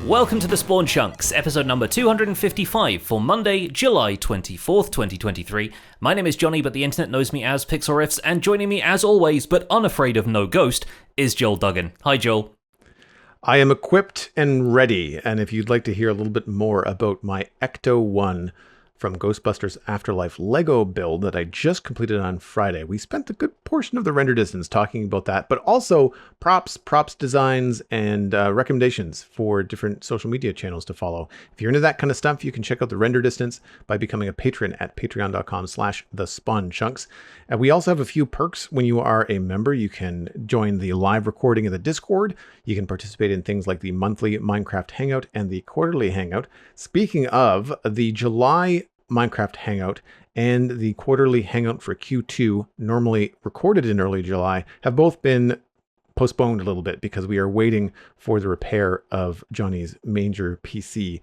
Welcome to the Spawn Chunks, episode number 255 for Monday, July 24th, 2023. My name is Johnny, but the internet knows me as Pixel Riffs, and joining me as always, but unafraid of no ghost, is Joel Duggan. Hi, Joel. I am equipped and ready, and if you'd like to hear a little bit more about my Ecto 1 from Ghostbusters Afterlife Lego build that I just completed on Friday, we spent a good portion of the render distance talking about that, but also props designs, and recommendations for different social media channels to follow. If you're into that kind of stuff, you can check out the render distance by becoming a patron at patreon.com/thespawnchunks. And we also have a few perks when you are a member. You can join the live recording of the Discord. You can participate in things like the monthly Minecraft Hangout and the quarterly Hangout. Speaking of, the July Minecraft Hangout and the quarterly Hangout for Q2, normally recorded in early July, have both been postponed a little bit because we are waiting for the repair of Johnny's Manger PC,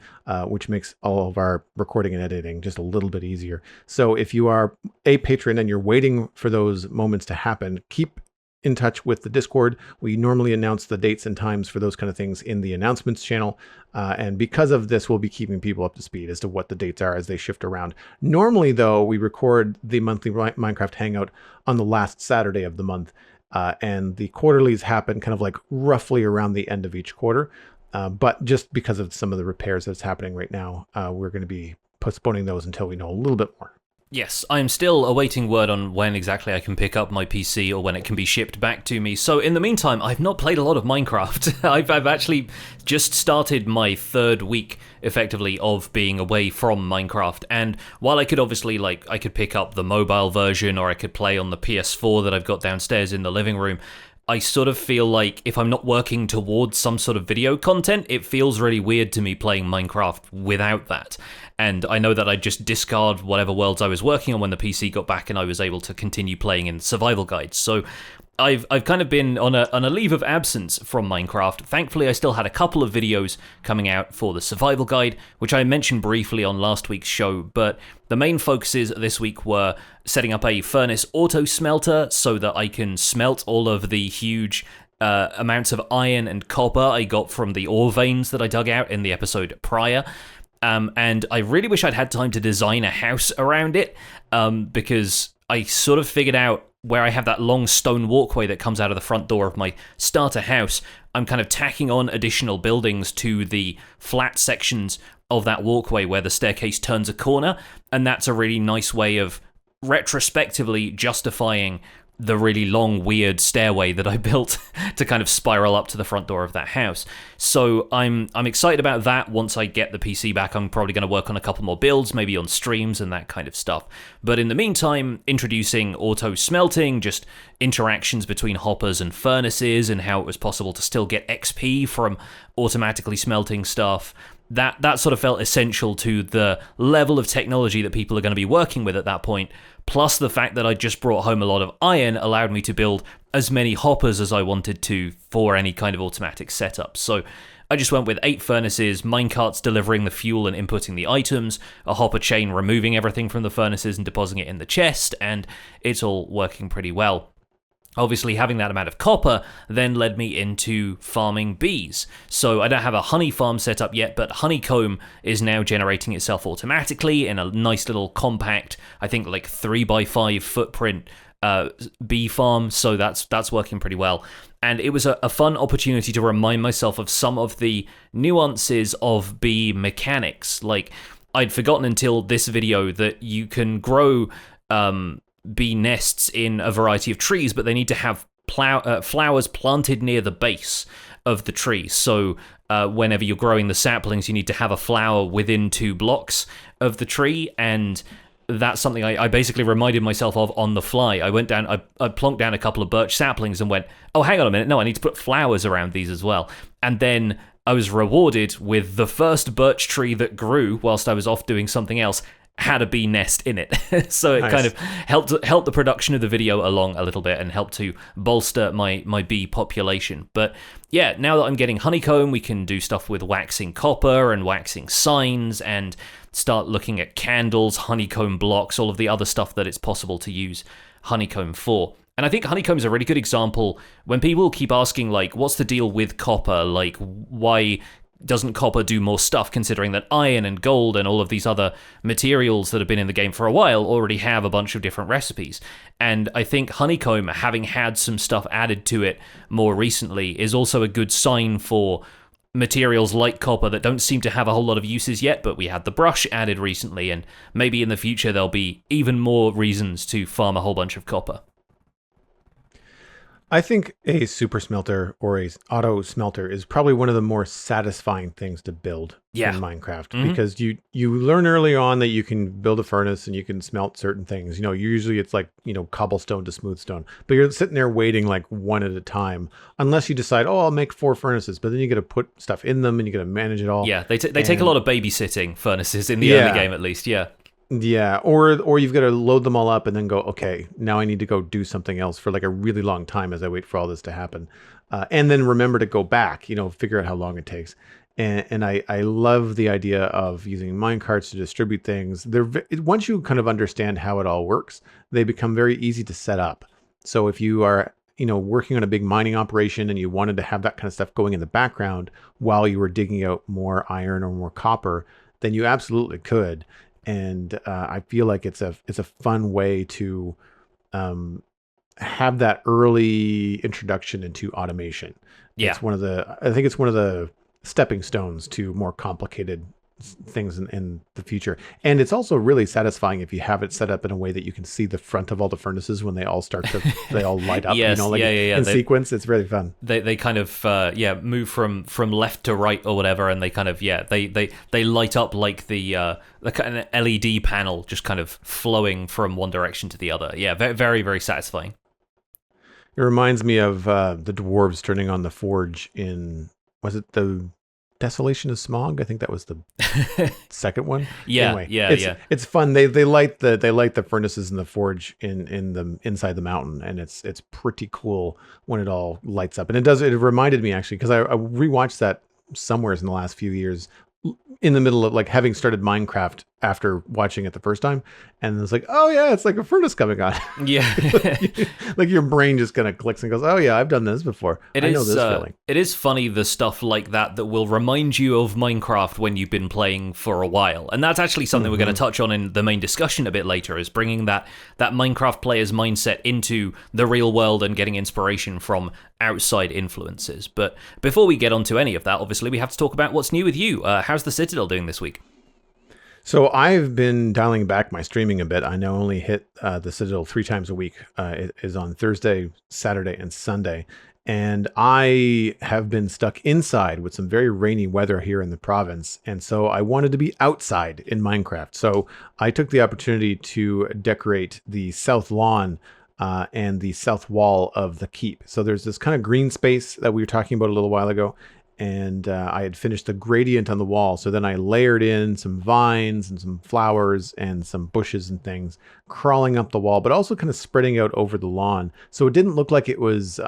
which makes all of our recording and editing just a little bit easier. So if you are a patron and you're waiting for those moments to happen, keep in touch with the Discord. We normally announce the dates and times for those kind of things in the announcements channel. And because of this, we'll be keeping people up to speed as to what the dates are as they shift around. Normally, though, we record the monthly Minecraft Hangout on the last Saturday of the month. And the quarterlies happen kind of like roughly around the end of each quarter. But just because of some of the repairs that's happening right now, we're going to be postponing those until we know a little bit more. Yes, I'm still awaiting word on when exactly I can pick up my PC or when it can be shipped back to me. So in the meantime, I've not played a lot of Minecraft. I've actually just started my third week, effectively, of being away from Minecraft. And while I could obviously, I could pick up the mobile version or I could play on the PS4 that I've got downstairs in the living room, I sort of feel like if I'm not working towards some sort of video content, it feels really weird to me playing Minecraft without that. And I know that I'd just discard whatever worlds I was working on when the PC got back and I was able to continue playing in survival guides. So I've kind of been on a leave of absence from Minecraft. Thankfully, I still had a couple of videos coming out for the survival guide, which I mentioned briefly on last week's show, but the main focuses this week were setting up a furnace auto smelter so that I can smelt all of the huge amounts of iron and copper I got from the ore veins that I dug out in the episode prior. And I really wish I'd had time to design a house around it, because I sort of figured out where I have that long stone walkway that comes out of the front door of my starter house. I'm kind of tacking on additional buildings to the flat sections of that walkway where the staircase turns a corner, and that's a really nice way of retrospectively justifying the really long, weird stairway that I built to kind of spiral up to the front door of that house. So I'm excited about that. Once I get the PC back, I'm probably going to work on a couple more builds, maybe on streams and that kind of stuff. But in the meantime, introducing auto smelting, just interactions between hoppers and furnaces, and how it was possible to still get XP from automatically smelting stuff. That sort of felt essential to the level of technology that people are going to be working with at that point. Plus the fact that I just brought home a lot of iron allowed me to build as many hoppers as I wanted to for any kind of automatic setup. So I just went with 8 furnaces, minecarts delivering the fuel and inputting the items, a hopper chain removing everything from the furnaces and depositing it in the chest, and it's all working pretty well. Obviously, having that amount of copper then led me into farming bees. So I don't have a honey farm set up yet, but Honeycomb is now generating itself automatically in a nice little compact, I think 3x5 footprint bee farm. So that's working pretty well. And it was a fun opportunity to remind myself of some of the nuances of bee mechanics. I'd forgotten until this video that you can grow bee nests in a variety of trees, but they need to have flowers planted near the base of the tree. So whenever you're growing the saplings, you need to have a flower within 2 blocks of the tree, and that's something I basically reminded myself of on the fly. I went down, I plonked down a couple of birch saplings and went, oh, hang on a minute, no, I need to put flowers around these as well. And then I was rewarded with the first birch tree that grew whilst I was off doing something else had a bee nest in it. So it kind of helped the production of the video along a little bit and helped to bolster my bee population. But yeah, now that I'm getting honeycomb, we can do stuff with waxing copper and waxing signs and start looking at candles, honeycomb blocks, all of the other stuff that it's possible to use honeycomb for. And I think honeycomb is a really good example when people keep asking, what's the deal with copper? Why doesn't copper do more stuff, considering that iron and gold and all of these other materials that have been in the game for a while already have a bunch of different recipes? And I think Honeycomb, having had some stuff added to it more recently, is also a good sign for materials like copper that don't seem to have a whole lot of uses yet, but we had the brush added recently, and maybe in the future there'll be even more reasons to farm a whole bunch of copper. I think a super smelter or a auto smelter is probably one of the more satisfying things to build in Minecraft, because you learn early on that you can build a furnace and you can smelt certain things. Usually it's like, cobblestone to smooth stone, but you're sitting there waiting like one at a time, unless you decide, oh, I'll make 4 furnaces, but then you got to put stuff in them and you got to manage it all. Yeah, they take a lot of babysitting furnaces in the early game, at least. Yeah, or you've got to load them all up and then go, okay, now I need to go do something else for like a really long time as I wait for all this to happen. And then remember to go back, figure out how long it takes. And I love the idea of using minecarts to distribute things. Once you kind of understand how it all works, they become very easy to set up. So if you are working on a big mining operation and you wanted to have that kind of stuff going in the background while you were digging out more iron or more copper, then you absolutely could. And I feel like it's a fun way to have that early introduction into automation. Yeah, I think it's one of the stepping stones to more complicated things in the future. And it's also really satisfying if you have it set up in a way that you can see the front of all the furnaces when they all they all light up. Yes, in sequence. It's really fun. They kind of move from left to right or whatever, and they kind of they light up like the kind of LED panel, just kind of flowing from one direction to the other. Yeah, very, very, very satisfying. It reminds me of the dwarves turning on the forge was it the Desolation of Smog? I think that was the second one. Anyway, it's fun. They light the furnaces in the forge in the inside the mountain, and it's pretty cool when it all lights up. And it reminded me actually, because I rewatched that somewhere in the last few years, in the middle of like having started Minecraft after watching it the first time, and it's like, oh yeah, it's like a furnace coming on. Yeah. Like your brain just kind of clicks and goes, oh yeah, I've done this before. I know this feeling. It is funny, the stuff like that will remind you of Minecraft when you've been playing for a while. And that's actually something we're going to touch on in the main discussion a bit later, is bringing that Minecraft player's mindset into the real world and getting inspiration from outside influences. But before we get onto any of that, obviously we have to talk about what's new with you. How's the Citadel doing this week? So I've been dialing back my streaming a bit. I now only hit the Citadel 3 times a week. It is on Thursday, Saturday, and Sunday. And I have been stuck inside with some very rainy weather here in the province. And so I wanted to be outside in Minecraft. So I took the opportunity to decorate the south lawn and the south wall of the keep. So there's this kind of green space that we were talking about a little while ago. And I had finished the gradient on the wall. So then I layered in some vines and some flowers and some bushes and things crawling up the wall, but also kind of spreading out over the lawn. So it didn't look like it was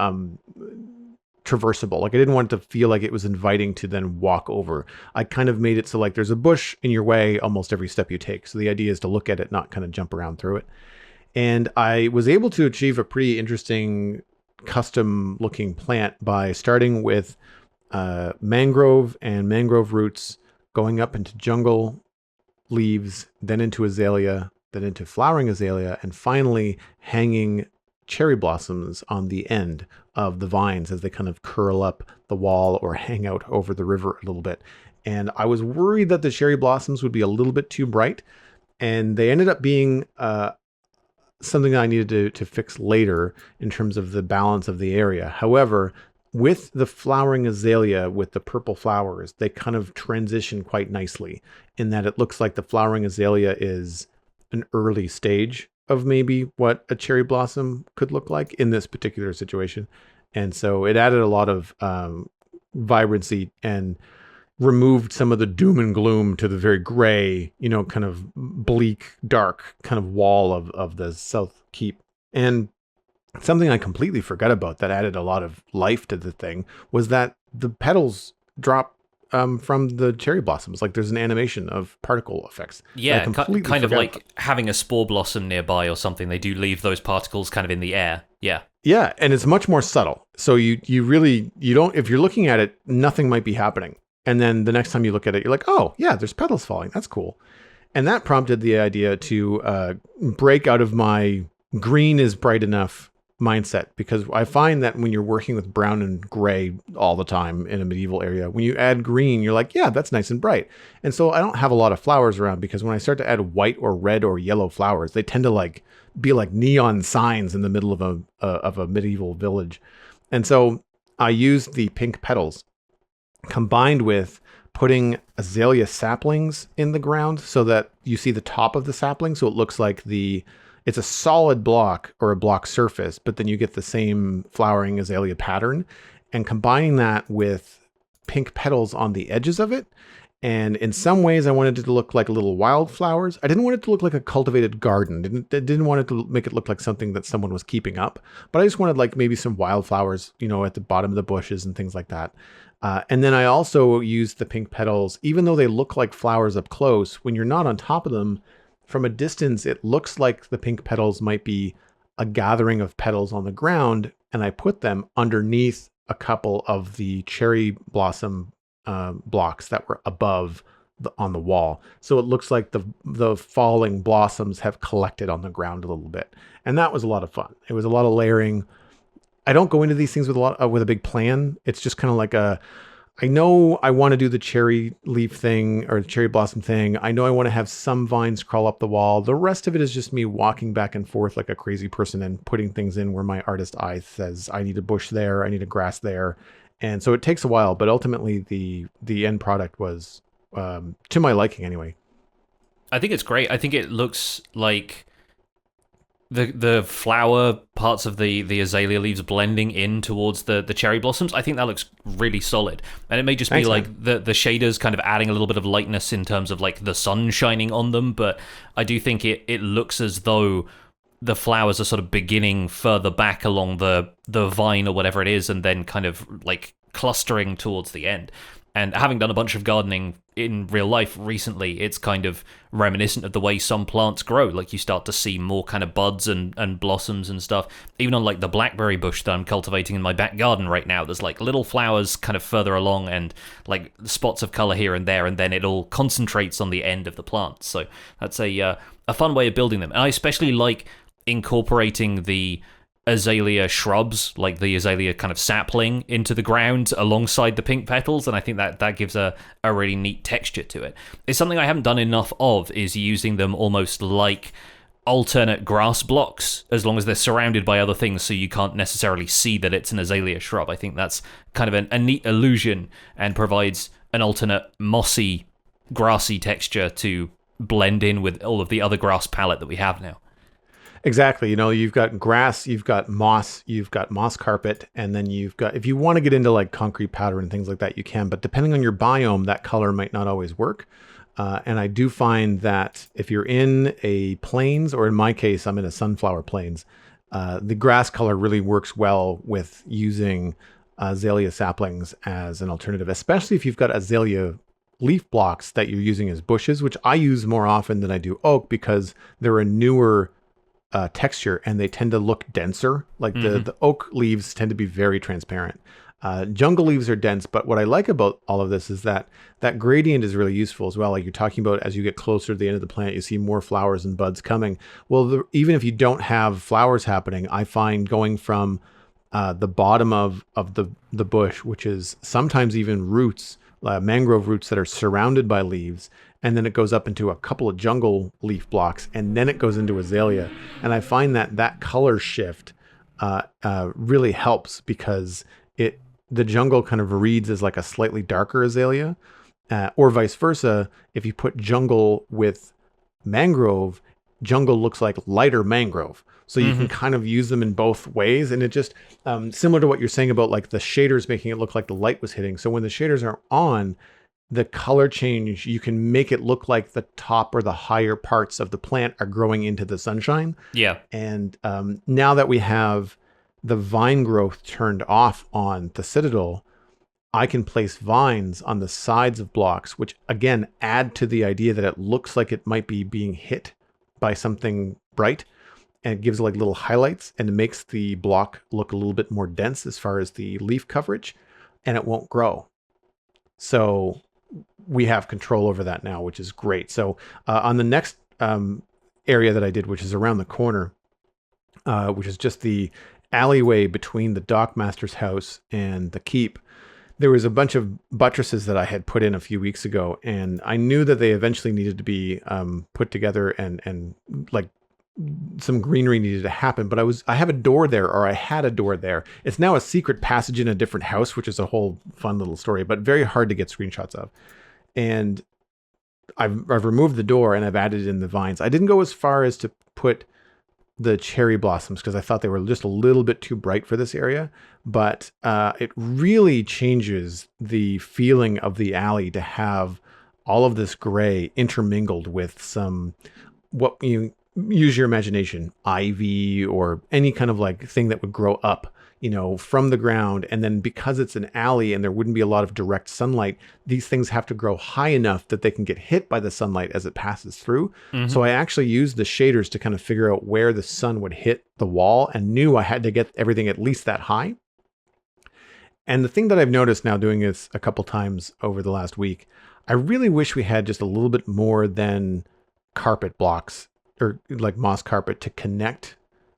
traversable. Like I didn't want it to feel like it was inviting to then walk over. I kind of made it so like there's a bush in your way almost every step you take. So the idea is to look at it, not kind of jump around through it. And I was able to achieve a pretty interesting custom looking plant by starting with mangrove and mangrove roots, going up into jungle leaves, then into azalea, then into flowering azalea, and finally hanging cherry blossoms on the end of the vines as they kind of curl up the wall or hang out over the river a little bit. And I was worried that the cherry blossoms would be a little bit too bright, and they ended up being something I needed to fix later in terms of the balance of the area. However, with the flowering azalea with the purple flowers, they kind of transition quite nicely in that it looks like the flowering azalea is an early stage of maybe what a cherry blossom could look like in this particular situation. And so it added a lot of vibrancy and removed some of the doom and gloom to the very gray, kind of bleak, dark kind of wall of the South Keep. And something I completely forgot about that added a lot of life to the thing was that the petals drop from the cherry blossoms. Like there's an animation of particle effects. Yeah, kind of like having a spore blossom nearby or something. They do leave those particles kind of in the air. Yeah. Yeah, and it's much more subtle. So you don't, if you're looking at it, nothing might be happening. And then the next time you look at it, you're like, oh, yeah, there's petals falling. That's cool. And that prompted the idea to break out of my green is bright enough mindset, because I find that when you're working with brown and gray all the time in a medieval area, when you add green, you're like, yeah, that's nice and bright. And so I don't have a lot of flowers around, because when I start to add white or red or yellow flowers, they tend to like be like neon signs in the middle of a medieval village. And so I used the pink petals combined with putting azalea saplings in the ground so that you see the top of the sapling. So it looks like it's a solid block or a block surface, but then you get the same flowering azalea pattern, and combining that with pink petals on the edges of it. And in some ways I wanted it to look like little wildflowers. I didn't want it to look like a cultivated garden. Didn't want it to make it look like something that someone was keeping up, but I just wanted like maybe some wildflowers, at the bottom of the bushes and things like that. And then I also used the pink petals, even though they look like flowers up close, when you're not on top of them, from a distance, it looks like the pink petals might be a gathering of petals on the ground. And I put them underneath a couple of the cherry blossom blocks that were above on the wall. So it looks like the falling blossoms have collected on the ground a little bit. And that was a lot of fun. It was a lot of layering. I don't go into these things with a big plan. It's just kind of like I know I want to do the cherry leaf thing or the cherry blossom thing. I know I want to have some vines crawl up the wall. The rest of it is just me walking back and forth like a crazy person and putting things in where my artist eye says, I need a bush there, I need a grass there. And so it takes a while, but ultimately the end product was to my liking anyway. I think it's great. I think it looks like the flower parts of the azalea leaves blending in towards the cherry blossoms. I think that looks really solid. And it may just be like the shaders kind of adding a little bit of lightness in terms of like the sun shining on them, but I do think it looks as though the flowers are sort of beginning further back along the vine or whatever it is, and then kind of like clustering towards the end. And having done a bunch of gardening in real life recently, it's kind of reminiscent of the way some plants grow. Like you start to see more kind of buds and blossoms and stuff. Even on like the blackberry bush that I'm cultivating in my back garden right now, there's like little flowers kind of further along and like spots of color here and there, and then it all concentrates on the end of the plant. So that's a fun way of building them. And I especially like incorporating the azalea shrubs, like the azalea kind of sapling, into the ground alongside the pink petals, and I think that gives a really neat texture to it. It's something I haven't done enough of, is using them almost like alternate grass blocks, as long as they're surrounded by other things so you can't necessarily see that it's an azalea shrub. I think that's kind of a neat illusion and provides an alternate mossy, grassy texture to blend in with all of the other grass palette that we have now. Exactly. You've got grass, you've got moss carpet, and then you've got, if you want to get into like concrete powder and things like that, you can, but depending on your biome, that color might not always work. And I do find that if you're in a plains, or in my case, I'm in a sunflower plains, the grass color really works well with using azalea saplings as an alternative, especially if you've got azalea leaf blocks that you're using as bushes, which I use more often than I do oak, because they're a newer texture and they tend to look denser. Like the oak leaves tend to be very transparent. Jungle leaves are dense, but what I like about all of this is that gradient is really useful as well. Like you're talking about, as you get closer to the end of the plant, you see more flowers and buds coming. Well, even if you don't have flowers happening, I find going from the bottom of the bush, which is sometimes even roots, mangrove roots that are surrounded by leaves, and then it goes up into a couple of jungle leaf blocks, and then it goes into azalea. And I find that color shift really helps, because the jungle kind of reads as like a slightly darker azalea, or vice versa. If you put jungle with mangrove, jungle looks like lighter mangrove. So you can kind of use them in both ways. And it just, similar to what you're saying about like the shaders making it look like the light was hitting. So when the shaders are on, the color change, you can make it look like the top or the higher parts of the plant are growing into the sunshine. Yeah. And now that we have the vine growth turned off on the Citadel, I can place vines on the sides of blocks, which again add to the idea that it looks like it might be being hit by something bright, and it gives like little highlights, and it makes the block look a little bit more dense as far as the leaf coverage, and it won't grow. So we have control over that now, which is great. So on the next area that I did, which is around the corner, which is just the alleyway between the dockmaster's house and the keep, there was a bunch of buttresses that I had put in a few weeks ago, and I knew that they eventually needed to be put together, and like some greenery needed to happen. But I have a door there, or I had a door there. It's now a secret passage in a different house, which is a whole fun little story, but very hard to get screenshots of. And I've removed the door and I've added in the vines. I didn't go as far as to put the cherry blossoms because I thought they were just a little bit too bright for this area, but it really changes the feeling of the alley to have all of this gray intermingled with some, what you use your imagination, ivy or any kind of like thing that would grow up, from the ground. And then because it's an alley and there wouldn't be a lot of direct sunlight, these things have to grow high enough that they can get hit by the sunlight as it passes through. Mm-hmm. So I actually used the shaders to kind of figure out where the sun would hit the wall and knew I had to get everything at least that high. And the thing that I've noticed now doing this a couple times over the last week, I really wish we had just a little bit more than carpet blocks or like moss carpet to connect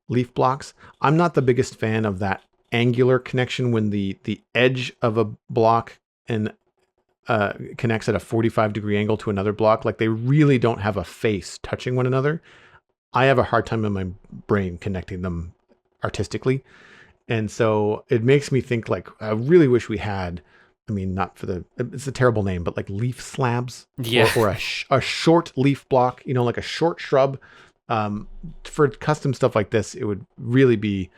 leaf blocks. I'm not the biggest fan of that angular connection when the edge of a block and connects at a 45-degree angle to another block. Like they really don't have a face touching one another. I have a hard time in my brain connecting them artistically. And so it makes me think like, I really wish we had, not for it's a terrible name, but like leaf slabs, or a short leaf block, like a short shrub. For custom stuff like this, it would really be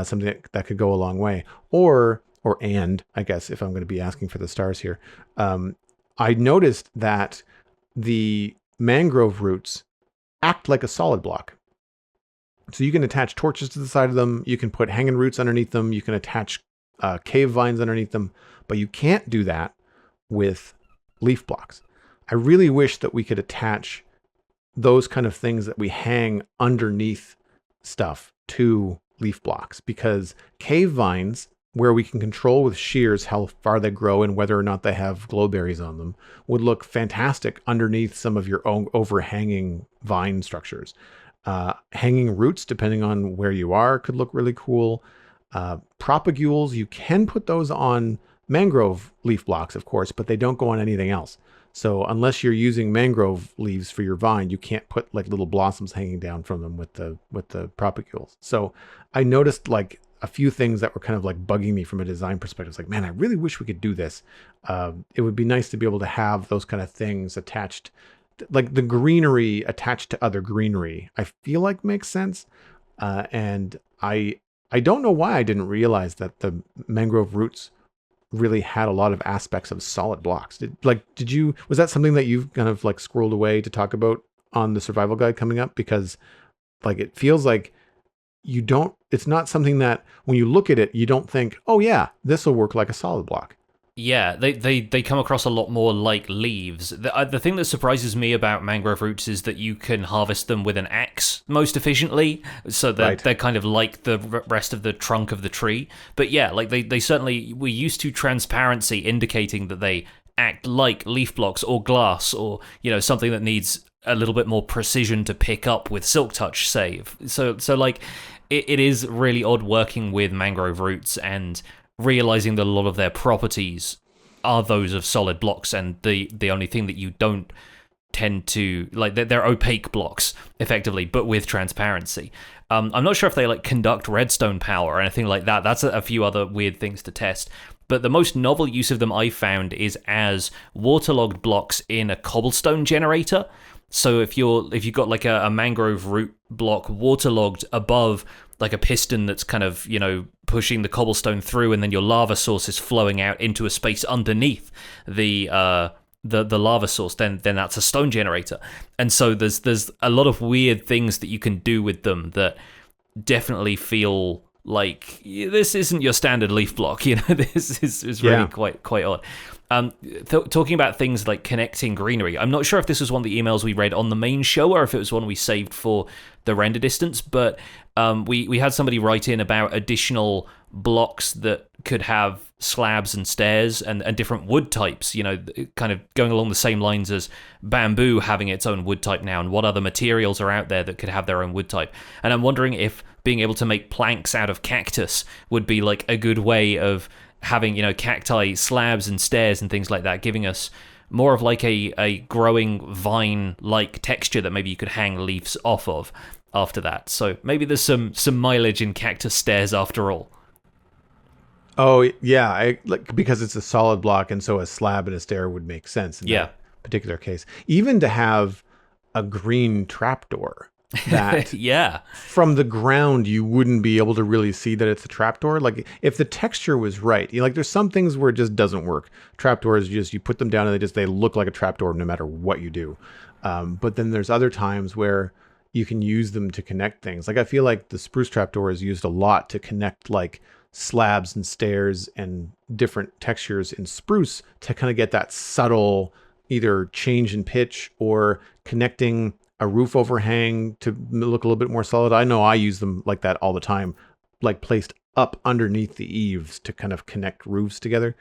something that could go a long way. And I guess if I'm going to be asking for the stars here, I noticed that the mangrove roots act like a solid block. So you can attach torches to the side of them. You can put hanging roots underneath them. You can attach cave vines underneath them, but you can't do that with leaf blocks. I really wish that we could attach those kind of things that we hang underneath stuff to leaf blocks, because cave vines, where we can control with shears how far they grow and whether or not they have glowberries on them, would look fantastic underneath some of your own overhanging vine structures. Hanging roots, depending on where you are, could look really cool. Propagules, you can put those on mangrove leaf blocks, of course, but they don't go on anything else. So unless you're using mangrove leaves for your vine, you can't put like little blossoms hanging down from them with the propagules. So I noticed like a few things that were kind of like bugging me from a design perspective. It's like, man, I really wish we could do this. It would be nice to be able to have those kind of things attached, like the greenery attached to other greenery. I feel like makes sense. And I don't know why I didn't realize that the mangrove roots really had a lot of aspects of solid blocks. Was that something that you've kind of like squirreled away to talk about on the survival guide coming up? Because like, it feels like it's not something that when you look at it, you don't think, oh yeah, this will work like a solid block. Yeah, they come across a lot more like leaves. The thing that surprises me about mangrove roots is that you can harvest them with an axe most efficiently, so that they're kind of like the rest of the trunk of the tree. But yeah, like they certainly, we're used to transparency indicating that they act like leaf blocks or glass, or something that needs a little bit more precision to pick up with Silk Touch save. So like it is really odd working with mangrove roots and realizing that a lot of their properties are those of solid blocks, and the only thing that you don't tend to like, they're opaque blocks effectively, but with transparency. I'm not sure if they like conduct redstone power or anything like that. That's a few other weird things to test. But the most novel use of them I found is as waterlogged blocks in a cobblestone generator. So if you've got like a mangrove root block waterlogged above like a piston that's kind of, pushing the cobblestone through, and then your lava source is flowing out into a space underneath the lava source, then that's a stone generator. And so there's a lot of weird things that you can do with them that definitely feel like this isn't your standard leaf block. This is really quite odd. Talking about things like connecting greenery, I'm not sure if this was one of the emails we read on the main show or if it was one we saved for the render distance, but we had somebody write in about additional blocks that could have slabs and stairs and different wood types, kind of going along the same lines as bamboo having its own wood type now, and what other materials are out there that could have their own wood type. And I'm wondering if being able to make planks out of cactus would be like a good way of having, cacti slabs and stairs and things like that, giving us more of like a growing vine-like texture that maybe you could hang leaves off of after that. So maybe there's some mileage in cactus stairs after all. Oh yeah, because it's a solid block, and so a slab and a stair would make sense in that particular case. Even to have a green trapdoor that yeah, from the ground you wouldn't be able to really see that it's a trapdoor. Like if the texture was right, there's some things where it just doesn't work. Trapdoors, you put them down and they look like a trapdoor no matter what you do. But then there's other times where you can use them to connect things. Like I feel like the spruce trapdoor is used a lot to connect like slabs and stairs and different textures in spruce to kind of get that subtle either change in pitch or connecting a roof overhang to look a little bit more solid. I know I use them like that all the time, like placed up underneath the eaves to kind of connect roofs together.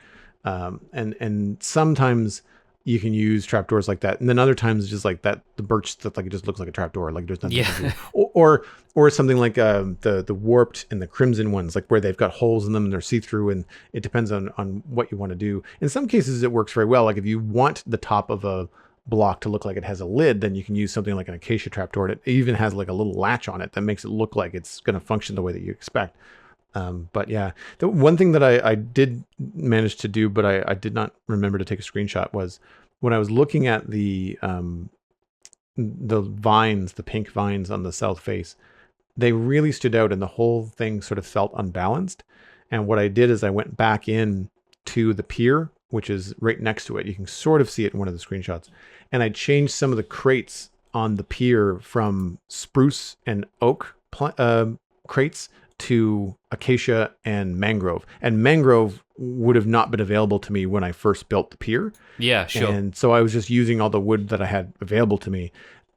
And sometimes you can use trapdoors like that, and then other times just like that, the birch stuff, like it just looks like a trapdoor, like there's nothing to do. Or something like the warped and the crimson ones, like where they've got holes in them and they're see-through, and it depends on what you want to do. In some cases, it works very well. Like if you want the top of a block to look like it has a lid, then you can use something like an acacia trapdoor. And it even has like a little latch on it that makes it look like it's going to function the way that you expect. But yeah, the one thing that I did manage to do, but I did not remember to take a screenshot, was when I was looking at the vines, the pink vines on the south face, they really stood out and the whole thing sort of felt unbalanced. And what I did is I went back in to the pier, which is right next to it. You can sort of see it in one of the screenshots. And I changed some of the crates on the pier from spruce and oak crates to acacia and mangrove. And mangrove would have not been available to me when I first built the pier. Yeah, sure. And so I was just using all the wood that I had available to me.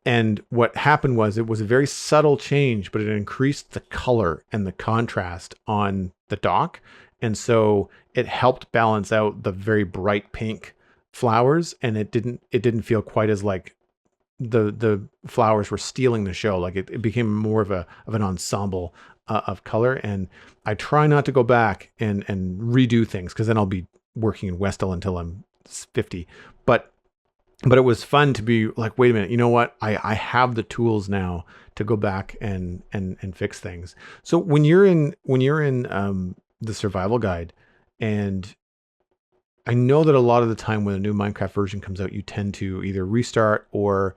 And what happened was it was a very subtle change, but it increased the color and the contrast on the dock. And so it helped balance out the very bright pink flowers, and it didn't feel quite as like the flowers were stealing the show. Like it became more of an ensemble of color. And I try not to go back and redo things, because then I'll be working in Westall until I'm 50. But it was fun to be like, wait a minute, you know what? I have the tools now to go back and fix things. So when you're in the survival guide, and I know that a lot of the time when a new Minecraft version comes out, you tend to either restart or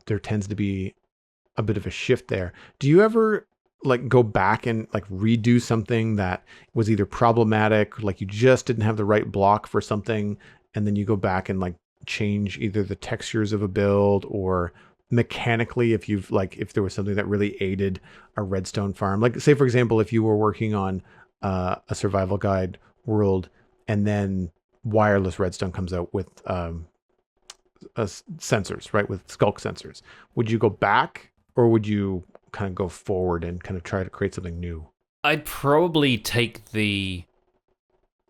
there tends to be a bit of a shift there. Do you ever like go back and like redo something that was either problematic, like you just didn't have the right block for something, and then you go back and like change either the textures of a build, or mechanically if there was something that really aided a redstone farm? Like say for example, if you were working on a survival guide world and then wireless redstone comes out with sensors, right, with skulk sensors, would you go back or would you kind of go forward and kind of try to create something new? I'd probably take the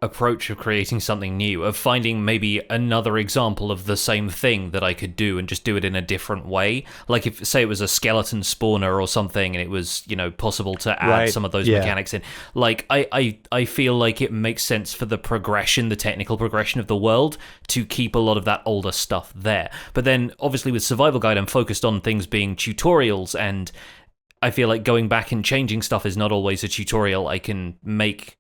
approach of creating something new, of finding maybe another example of the same thing that I could do and just do it in a different way. Like if, say, it was a skeleton spawner or something and it was, possible to add some of those mechanics in. Like I feel like it makes sense for the progression, the technical progression of the world, to keep a lot of that older stuff there. But then obviously with Survival Guide, I'm focused on things being tutorials, and I feel like going back and changing stuff is not always a tutorial I can make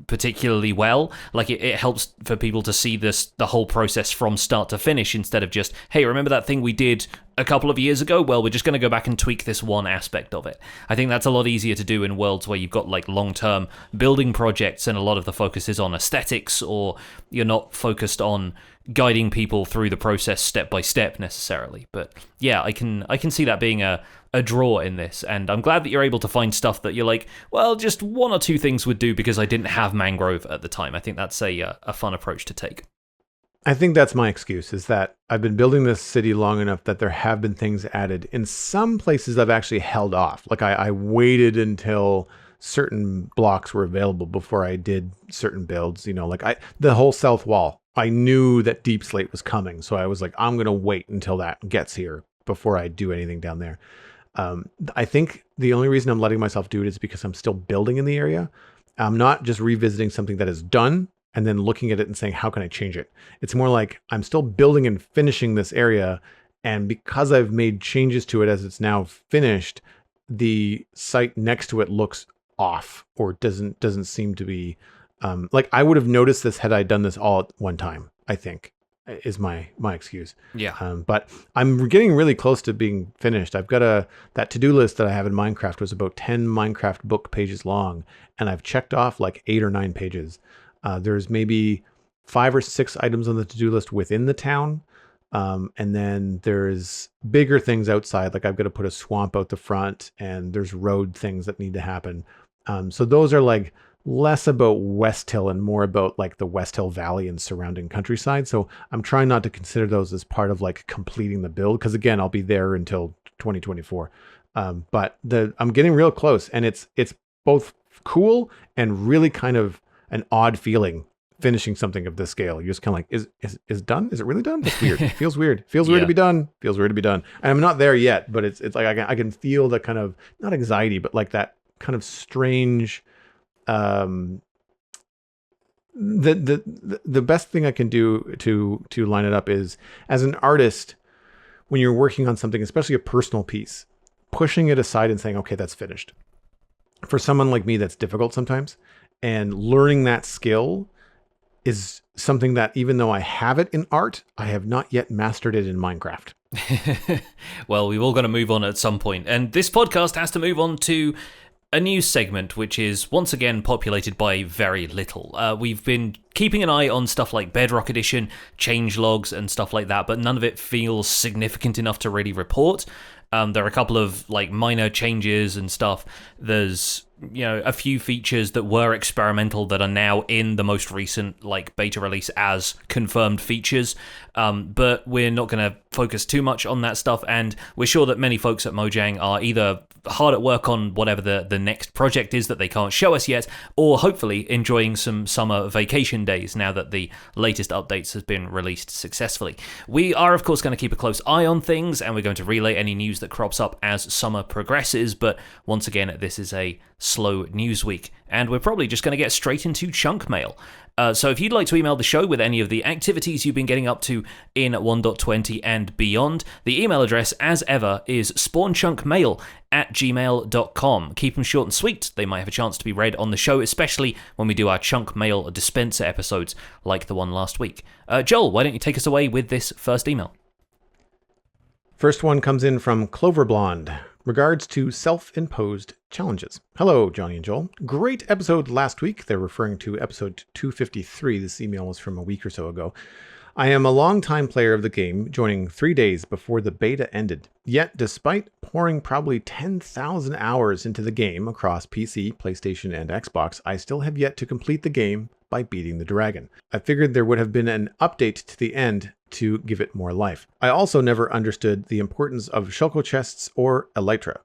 particularly well. Like it helps for people to see the whole process from start to finish, instead of just, hey, remember that thing we did a couple of years ago? Well, we're just going to go back and tweak this one aspect of it. I think that's a lot easier to do in worlds where you've got like long-term building projects and a lot of the focus is on aesthetics, or you're not focused on guiding people through the process step by step necessarily. But yeah, I can see that being a draw in this, and I'm glad that you're able to find stuff that you're like, well, just one or two things would do because I didn't have mangrove at the time. I think that's a fun approach to take. I think that's my excuse, is that I've been building this city long enough that there have been things added. In some places I've actually held off. Like I waited until certain blocks were available before I did certain builds. The whole south wall, I knew that Deep Slate was coming, so I was like, I'm gonna wait until that gets here before I do anything down there. I think the only reason I'm letting myself do it is because I'm still building in the area. I'm not just revisiting something that is done and then looking at it and saying, how can I change it? It's more like I'm still building and finishing this area. And because I've made changes to it as it's now finished, the site next to it looks off or doesn't seem to be like I would have noticed this had I done this all at one time, I think is my excuse. Yeah. But I'm getting really close to being finished. I've got that to-do list that I have in Minecraft was about 10 Minecraft book pages long, and I've checked off like 8 or 9 pages. There's maybe 5 or 6 items on the to-do list within the town. And then there's bigger things outside, like I've got to put a swamp out the front, and there's road things that need to happen. So those are like less about West Hill and more about like the West Hill Valley and surrounding countryside. So I'm trying not to consider those as part of like completing the build, because again, I'll be there until 2024. But I'm getting real close, and it's both cool and really kind of an odd feeling finishing something of this scale. You're just kind of like, is done? Is it really done? It's weird. It feels weird. Feels weird to be done. Feels weird to be done. And I'm not there yet, but it's like I can feel the kind of, not anxiety, but like that kind of strange. The best thing I can do to line it up is, as an artist, when you're working on something, especially a personal piece, pushing it aside and saying, okay, that's finished. For someone like me, that's difficult sometimes. And learning that skill is something that, even though I have it in art, I have not yet mastered it in Minecraft. Well, we've all got to move on at some point, and this podcast has to move on to a news segment, which is once again populated by very little. We've been keeping an eye on stuff like Bedrock Edition, changelogs, and stuff like that, but none of it feels significant enough to really report. There are a couple of like minor changes and stuff. There's a few features that were experimental that are now in the most recent like beta release as confirmed features. But we're not going to focus too much on that stuff, and we're sure that many folks at Mojang are either hard at work on whatever the next project is that they can't show us yet, or hopefully enjoying some summer vacation days now that the latest updates has been released successfully. We are, of course, going to keep a close eye on things, and we're going to relay any news that crops up as summer progresses, but once again, this is a slow news week, and we're probably just going to get straight into chunk mail. So if you'd like to email the show with any of the activities you've been getting up to in 1.20 and beyond, the email address, as ever, is spawnchunkmail@gmail.com. Keep them short and sweet. They might have a chance to be read on the show, especially when we do our chunk mail dispenser episodes like the one last week. Joel, why don't you take us away with this first email? First one comes in from Clover Blonde. Regards to self-imposed challenges. Hello, Johnny and Joel. Great episode last week. They're referring to episode 253. This email was from a week or so ago. I am a long-time player of the game, joining 3 days before the beta ended. Yet, despite pouring probably 10,000 hours into the game across PC, PlayStation, and Xbox, I still have yet to complete the game by beating the dragon. I figured there would have been an update to the end to give it more life. I also never understood the importance of shulker chests or elytra.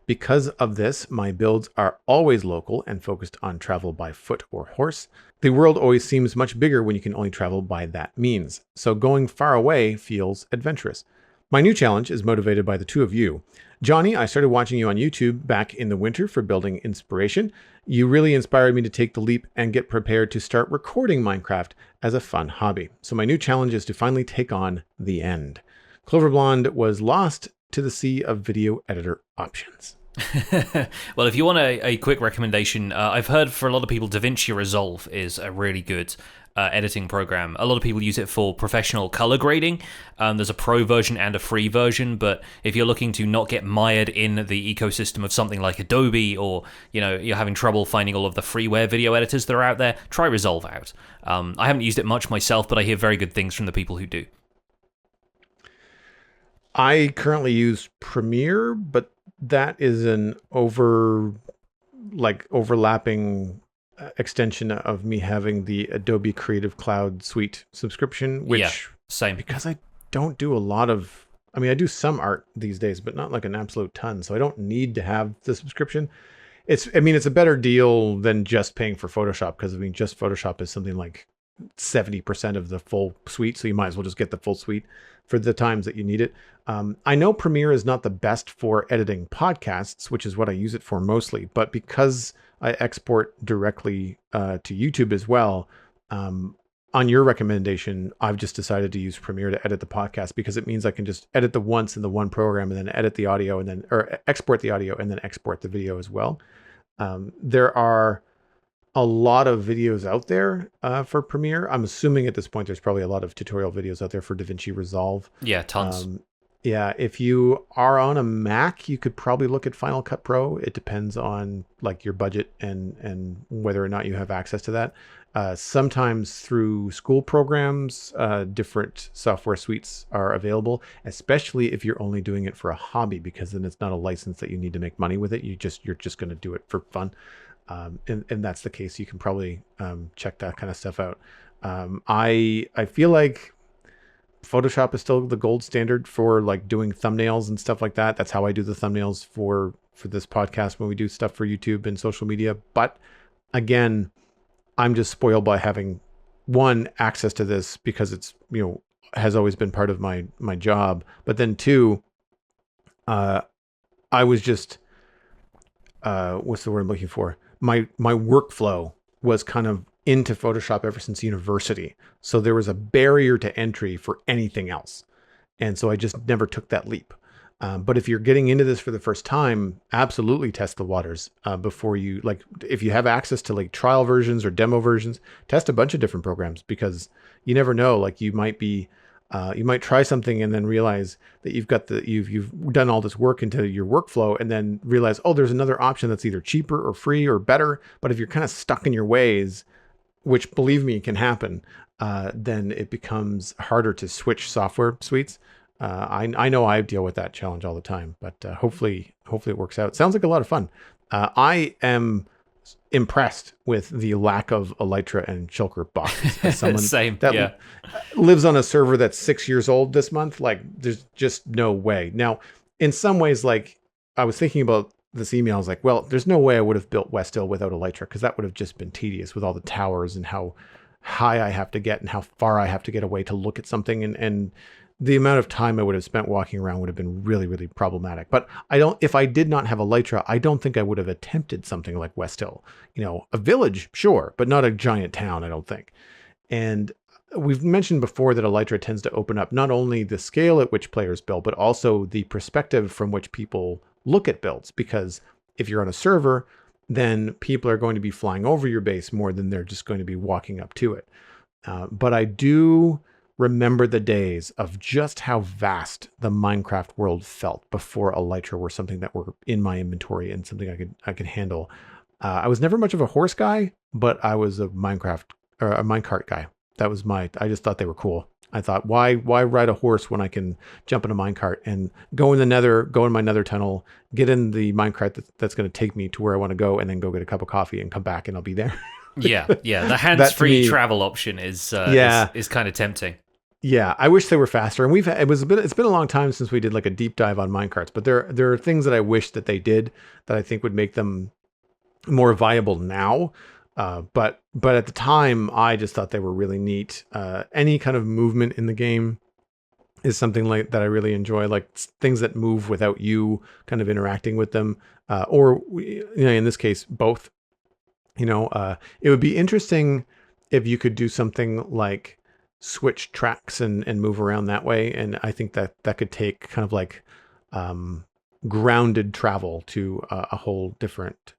Because of this, my builds are always local and focused on travel by foot or horse. The world always seems much bigger when you can only travel by that means, so going far away feels adventurous. My new challenge is motivated by the two of you. Johnny, I started watching you on YouTube back in the winter for building inspiration. You really inspired me to take the leap and get prepared to start recording Minecraft as a fun hobby. So my new challenge is to finally take on the end. Clover Blonde was lost to the sea of video editor options. Well, if you want a quick recommendation, I've heard for a lot of people DaVinci Resolve is a really good editing program. A lot of people use it for professional color grading. There's a pro version and a free version, but if you're looking to not get mired in the ecosystem of something like Adobe, or you're having trouble finding all of the freeware video editors that are out there, try Resolve out. I haven't used it much myself, but I hear very good things from the people who do. I currently use Premiere, but that is an overlapping extension of me having the Adobe Creative Cloud Suite subscription, which same, because I don't do a lot of, I do some art these days, but not like an absolute ton. So I don't need to have the subscription. it's a better deal than just paying for Photoshop, because I mean, just Photoshop is something like 70% of the full suite. So you might as well just get the full suite for the times that you need it. I know Premiere is not the best for editing podcasts, which is what I use it for mostly, but because I export directly to YouTube as well, on your recommendation, I've just decided to use Premiere to edit the podcast, because it means I can just edit the once in the one program and then edit the audio and then, or export the audio and then export the video as well. There are a lot of videos out there for Premiere. I'm assuming at this point there's probably a lot of tutorial videos out there for DaVinci Resolve. Yeah, tons. Yeah, if you are on a Mac, you could probably look at Final Cut Pro. It depends on like your budget and whether or not you have access to that. Sometimes through school programs, different software suites are available, especially if you're only doing it for a hobby, because then it's not a license that you need to make money with it. You're just going to do it for fun. And that's the case. You can probably check that kind of stuff out. I feel like Photoshop is still the gold standard for like doing thumbnails and stuff like that. That's how I do the thumbnails for this podcast when we do stuff for YouTube and social media. But again, I'm just spoiled by having one, access to this, because it's, has always been part of my job. But then two, I was just, what's the word I'm looking for? My workflow was kind of into Photoshop ever since university. So there was a barrier to entry for anything else. And so I just never took that leap. But if you're getting into this for the first time, absolutely test the waters before you, like, if you have access to like trial versions or demo versions, test a bunch of different programs, because you never know, like you might try something and then realize that you've done all this work into your workflow, and then realize, oh, there's another option that's either cheaper or free or better. But if you're kind of stuck in your ways, which believe me can happen, then it becomes harder to switch software suites. I know I deal with that challenge all the time, but hopefully it works out. Sounds like a lot of fun. I am impressed with the lack of Elytra and Shulker boxes. As someone Same, that yeah. lives on a server that's 6 years old this month, like there's just no way. Now, in some ways, like I was thinking about this email, I was like, well, there's no way I would have built Westhill without Elytra, because that would have just been tedious with all the towers and how high I have to get and how far I have to get away to look at something, and the amount of time I would have spent walking around would have been really, really problematic. But if I did not have Elytra, I don't think I would have attempted something like Westhill. A village, sure, but not a giant town, I don't think. And we've mentioned before that Elytra tends to open up not only the scale at which players build, but also the perspective from which people look at builds. Because if you're on a server, then people are going to be flying over your base more than they're just going to be walking up to it. But I do remember the days of just how vast the Minecraft world felt before Elytra were something that were in my inventory and something I could handle. I was never much of a horse guy, but I was a minecart guy. That was I just thought they were cool. I thought, why ride a horse when I can jump in a minecart and go in my nether tunnel, get in the minecart that's going to take me to where I want to go, and then go get a cup of coffee and come back and I'll be there. Yeah. The hands-free travel option is kind of tempting. Yeah, I wish they were faster. And it's been a long time since we did like a deep dive on minecarts, but there are things that I wish that they did that I think would make them more viable now. But at the time, I just thought they were really neat. Any kind of movement in the game is something like that I really enjoy, like things that move without you kind of interacting with them, or in this case, both. It would be interesting if you could do something like switch tracks and move around that way. And I think that could take kind of like grounded travel to a whole different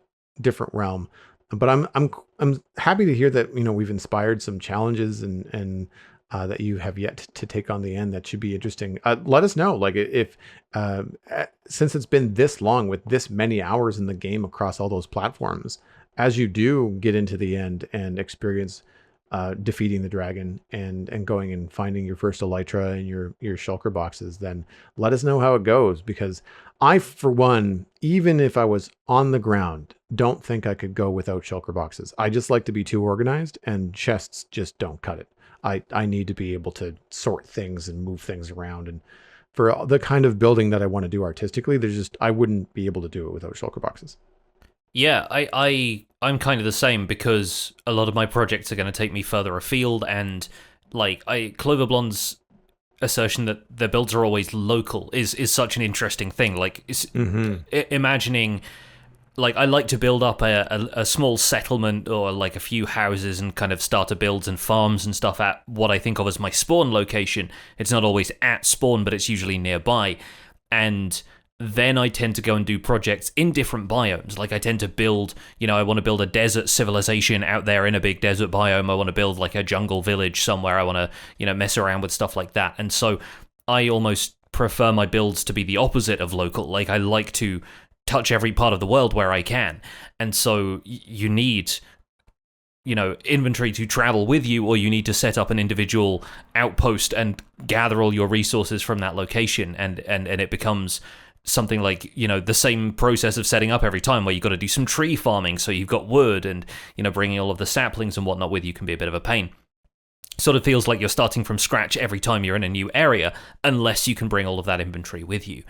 realm. But I'm happy to hear that we've inspired some challenges and that you have yet to take on the end. That should be interesting. Let us know, like if since it's been this long with this many hours in the game across all those platforms, as you do get into the end and experience defeating the dragon and going and finding your first Elytra and your shulker boxes, then let us know how it goes, because I, for one, even if I was on the ground, don't think I could go without shulker boxes. I just like to be too organized, and chests just don't cut it. I need to be able to sort things and move things around, and for the kind of building that I want to do artistically, I wouldn't be able to do it without shulker boxes. Yeah, I'm kind of the same because a lot of my projects are going to take me further afield, and like Clover Blonde's assertion that their builds are always local is such an interesting thing. Like imagining, like I like to build up a small settlement or like a few houses and kind of starter builds and farms and stuff at what I think of as my spawn location. It's not always at spawn, but it's usually nearby, and then I tend to go and do projects in different biomes. Like I tend to build, I want to build a desert civilization out there in a big desert biome. I want to build like a jungle village somewhere. I want to, mess around with stuff like that. And so I almost prefer my builds to be the opposite of local. Like I like to touch every part of the world where I can. And so you need inventory to travel with you, or you need to set up an individual outpost and gather all your resources from that location, and it becomes something like, the same process of setting up every time, where you've got to do some tree farming, so you've got wood, and, bringing all of the saplings and whatnot with you can be a bit of a pain. Sort of feels like you're starting from scratch every time you're in a new area, unless you can bring all of that inventory with you.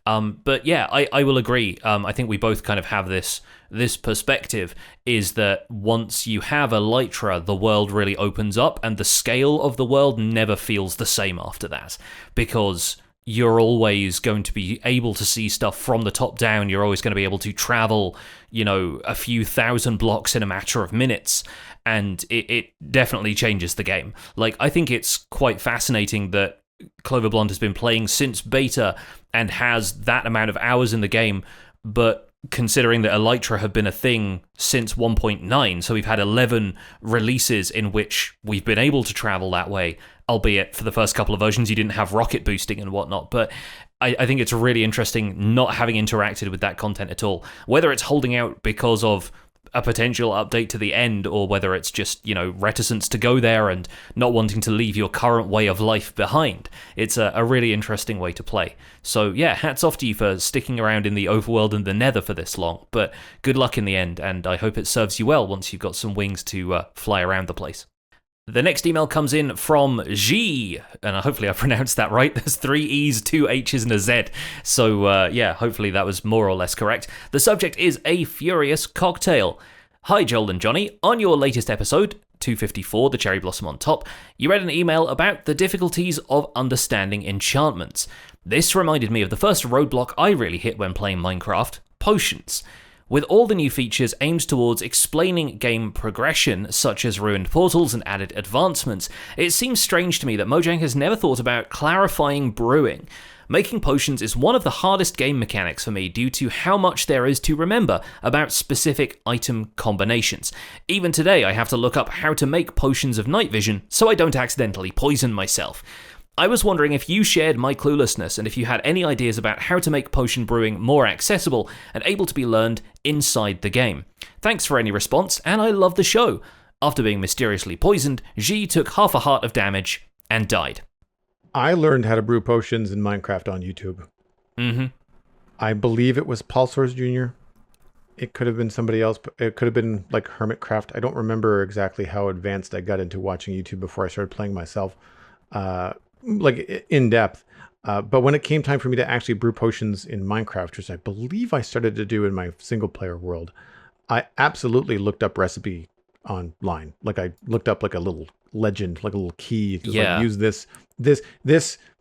But yeah, I will agree. I think we both kind of have this perspective, is that once you have Elytra, the world really opens up, and the scale of the world never feels the same after that, because you're always going to be able to see stuff from the top down. You're always going to be able to travel, a few thousand blocks in a matter of minutes, and it definitely changes the game. Like, I think it's quite fascinating that Clover Blonde has been playing since beta and has that amount of hours in the game, but considering that Elytra have been a thing since 1.9, so we've had 11 releases in which we've been able to travel that way, albeit for the first couple of versions you didn't have rocket boosting and whatnot, but I think it's really interesting not having interacted with that content at all. Whether it's holding out because of a potential update to the end, or whether it's just, reticence to go there and not wanting to leave your current way of life behind. It's a really interesting way to play. So yeah, hats off to you for sticking around in the overworld and the nether for this long, but good luck in the end, and I hope it serves you well once you've got some wings to fly around the place. The next email comes in from G, and hopefully I pronounced that right. There's 3 E's, 2 H's, and a Z. So yeah, hopefully that was more or less correct. The subject is a furious cocktail. Hi Joel and Johnny, on your latest episode, 254, The Cherry Blossom on Top, you read an email about the difficulties of understanding enchantments. This reminded me of the first roadblock I really hit when playing Minecraft, potions. With all the new features aimed towards explaining game progression, such as ruined portals and added advancements, it seems strange to me that Mojang has never thought about clarifying brewing. Making potions is one of the hardest game mechanics for me due to how much there is to remember about specific item combinations. Even today I have to look up how to make potions of night vision so I don't accidentally poison myself. I was wondering if you shared my cluelessness and if you had any ideas about how to make potion brewing more accessible and able to be learned inside the game. Thanks for any response, and I love the show. After being mysteriously poisoned, G took half a heart of damage and died. I learned how to brew potions in Minecraft on YouTube. Mm-hmm. I believe it was Pulsars Jr. It could have been somebody else, but it could have been like Hermitcraft. I don't remember exactly how advanced I got into watching YouTube before I started playing myself. Like in depth. But when it came time for me to actually brew potions in Minecraft, which I believe I started to do in my single player world, I absolutely looked up recipe online. Like I looked up like a little legend, like a little key. Like use this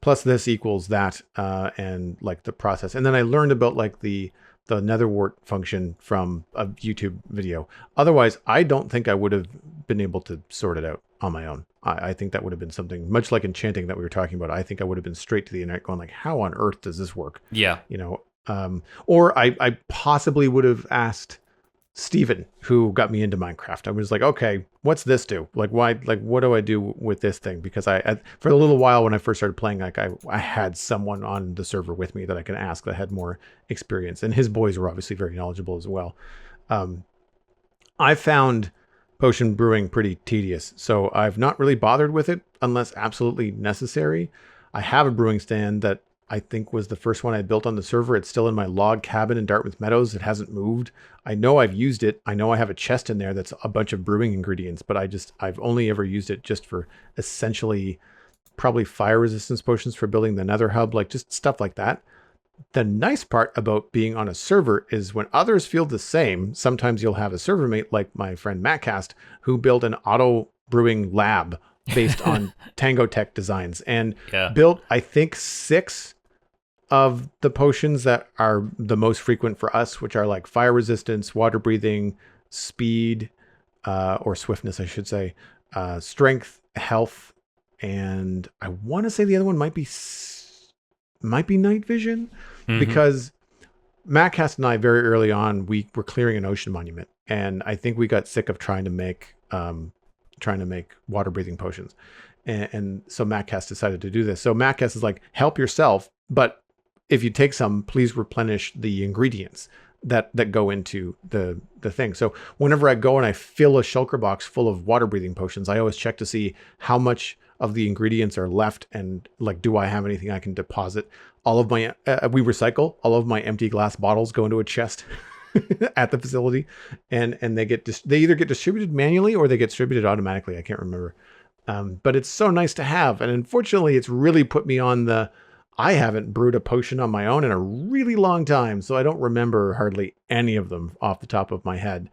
plus this equals that, and like the process. And then I learned about like the netherwort function from a YouTube video. Otherwise, I don't think I would have been able to sort it out on my own. I think that would have been something much like enchanting that we were talking about. I think I would have been straight to the internet going like, how on earth does this work? Yeah. Or I possibly would have asked Steven, who got me into Minecraft. I was like, okay, what's this do? Like, why, like, what do I do with this thing? Because I for a little while when I first started playing, like I had someone on the server with me that I could ask that had more experience, and his boys were obviously very knowledgeable as well. I found potion brewing pretty tedious, so I've not really bothered with it unless absolutely necessary. I have a brewing stand that I think was the first one I built on the server. It's still in my log cabin in Dartmouth Meadows. It hasn't moved. I know I've used it. I know I have a chest in there that's a bunch of brewing ingredients, but I've only ever used it just for essentially probably fire resistance potions for building the nether hub, like just stuff like that. The nice part about being on a server is when others feel the same, sometimes you'll have a server mate like my friend Mattcast who built an auto brewing lab based on Tango Tech designs and Yeah. built, I think, 6 of the potions that are the most frequent for us, which are like fire resistance, water breathing, speed, or swiftness, I should say, strength, health, and I want to say the other one might be night vision, because Mattcast and I very early on we were clearing an ocean monument, and I think we got sick of trying to make water breathing potions, and so Mattcast decided to do this. So Mattcast is like, help yourself, but if you take some, please replenish the ingredients that go into the thing. So whenever I go and I fill a shulker box full of water breathing potions, I always check to see how much of the ingredients are left and like, do I have anything I can deposit? All of my we recycle all of my empty glass bottles go into a chest at the facility, and they either get distributed manually or they get distributed automatically. I can't remember, but it's so nice to have. And unfortunately, it's really put me on the. I haven't brewed a potion on my own in a really long time, so I don't remember hardly any of them off the top of my head.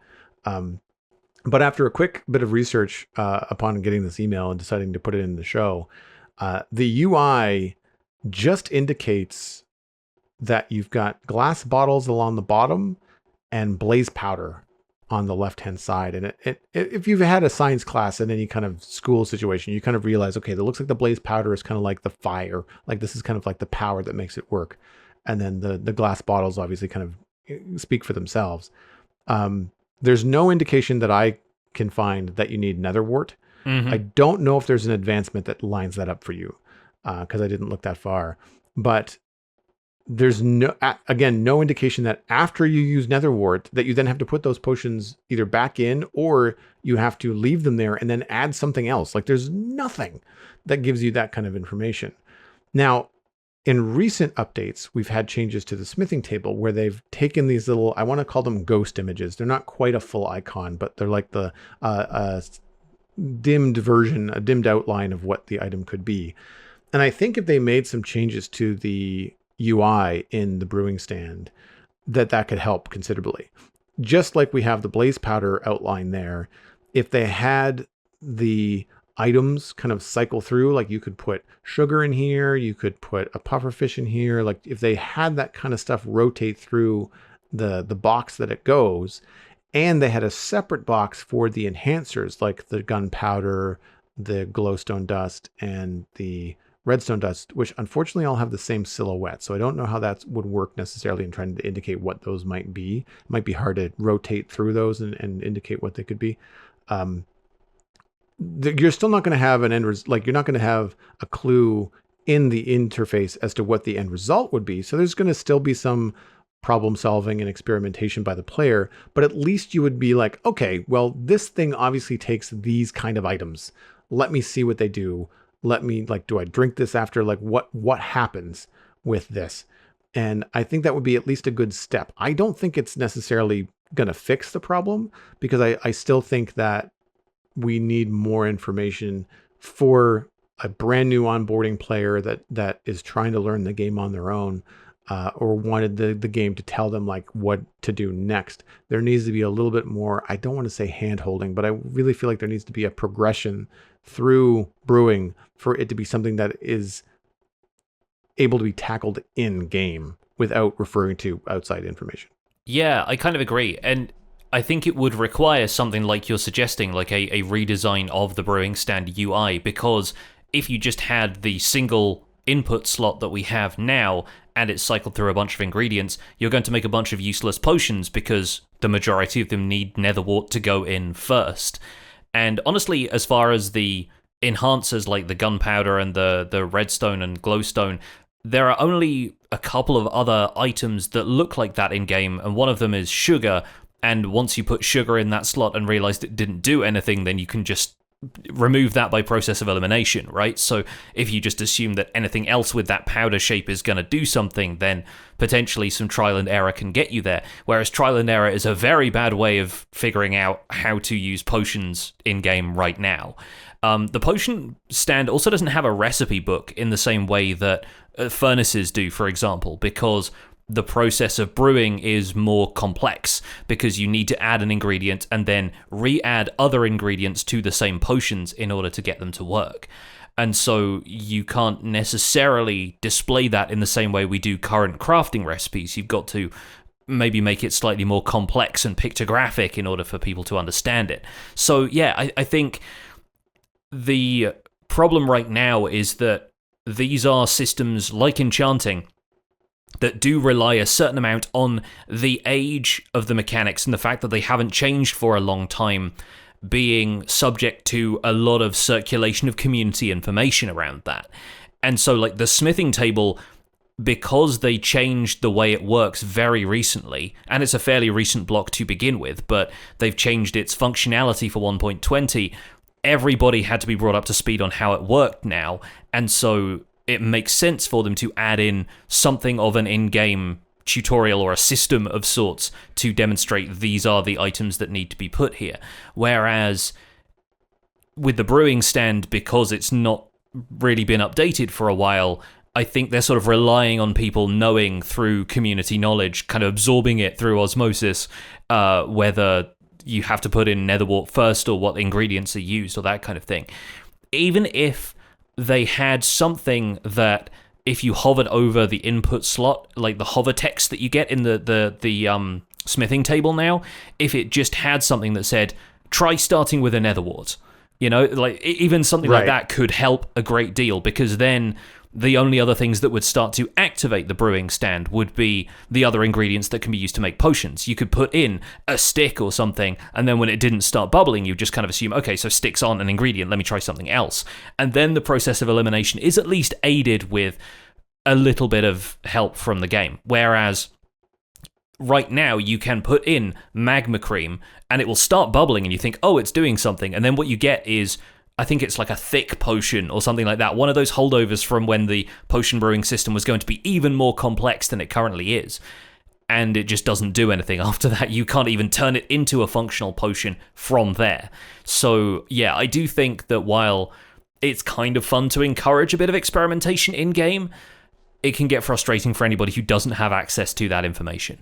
But after a quick bit of research upon getting this email and deciding to put it in the show, the UI just indicates that you've got glass bottles along the bottom and blaze powder on the left-hand side. And if you've had a science class in any kind of school situation, you kind of realize, okay, it looks like the blaze powder is kind of like the fire. Like this is kind of like the power that makes it work. And then the glass bottles obviously kind of speak for themselves. There's no indication that I can find that you need netherwort. I don't know if there's an advancement that lines that up for you, because I didn't look that far. But there's no indication that after you use netherwort that you then have to put those potions either back in or you have to leave them there and then add something else. Like there's nothing that gives you that kind of information. Now, in recent updates, we've had changes to the smithing table where they've taken these little, I want to call them ghost images. They're not quite a full icon, but they're like the dimmed version, a dimmed outline of what the item could be. And I think if they made some changes to the UI in the brewing stand, that could help considerably. Just like we have the blaze powder outline there, if they had the items kind of cycle through, like you could put sugar in here, you could put a pufferfish in here, like if they had that kind of stuff rotate through the box that it goes, and they had a separate box for the enhancers like the gunpowder, the glowstone dust, and the redstone dust, which unfortunately all have the same silhouette. So I don't know how that would work necessarily in trying to indicate what those might be. It might be hard to rotate through those and indicate what they could be. You're still not going to have an you're not going to have a clue in the interface as to what the end result would be. So there's going to still be some problem solving and experimentation by the player, but at least you would be like, okay, well, this thing obviously takes these kind of items. Let me see what they do. Let me, like, do I drink this after? Like, what happens with this? And I think that would be at least a good step. I don't think it's necessarily going to fix the problem, because I still think that we need more information for a brand new onboarding player that is trying to learn the game on their own, or wanted the game to tell them like what to do next. There needs to be a little bit more, I don't want to say hand holding, but I really feel like there needs to be a progression through brewing for it to be something that is able to be tackled in game without referring to outside information. Yeah, I kind of agree. And I think it would require something like you're suggesting, like a redesign of the brewing stand UI, because if you just had the single input slot that we have now and it cycled through a bunch of ingredients, you're going to make a bunch of useless potions because the majority of them need netherwort to go in first. And honestly, as far as the enhancers like the gunpowder and the redstone and glowstone, there are only a couple of other items that look like that in game, and one of them is sugar. And once you put sugar in that slot and realized it didn't do anything, then you can just remove that by process of elimination, right? So if you just assume that anything else with that powder shape is going to do something, then potentially some trial and error can get you there. Whereas trial and error is a very bad way of figuring out how to use potions in-game right now. The potion stand also doesn't have a recipe book in the same way that furnaces do, for example, because the process of brewing is more complex because you need to add an ingredient and then re-add other ingredients to the same potions in order to get them to work. And so you can't necessarily display that in the same way we do current crafting recipes. You've got to maybe make it slightly more complex and pictographic in order for people to understand it. So yeah, I think the problem right now is that these are systems like enchanting that do rely a certain amount on the age of the mechanics and the fact that they haven't changed for a long time, being subject to a lot of circulation of community information around that. And so, like, the smithing table, because they changed the way it works very recently, and it's a fairly recent block to begin with, but they've changed its functionality for 1.20, everybody had to be brought up to speed on how it worked now, and so it makes sense for them to add in something of an in-game tutorial or a system of sorts to demonstrate these are the items that need to be put here. Whereas with the brewing stand, because it's not really been updated for a while, I think they're sort of relying on people knowing through community knowledge, kind of absorbing it through osmosis, whether you have to put in netherwort first or what ingredients are used or that kind of thing. Even if they had something that if you hovered over the input slot, like the hover text that you get in the smithing table now, if it just had something that said, try starting with a netherwort, like even something like that could help a great deal, because then the only other things that would start to activate the brewing stand would be the other ingredients that can be used to make potions. You could put in a stick or something, and then when it didn't start bubbling, you just kind of assume, okay, so sticks aren't an ingredient, let me try something else. And then the process of elimination is at least aided with a little bit of help from the game. Whereas right now, you can put in magma cream, and it will start bubbling, and you think, oh, it's doing something. And then what you get is, I think it's like a thick potion or something like that. One of those holdovers from when the potion brewing system was going to be even more complex than it currently is. And it just doesn't do anything after that. You can't even turn it into a functional potion from there. So, yeah, I do think that while it's kind of fun to encourage a bit of experimentation in-game, it can get frustrating for anybody who doesn't have access to that information.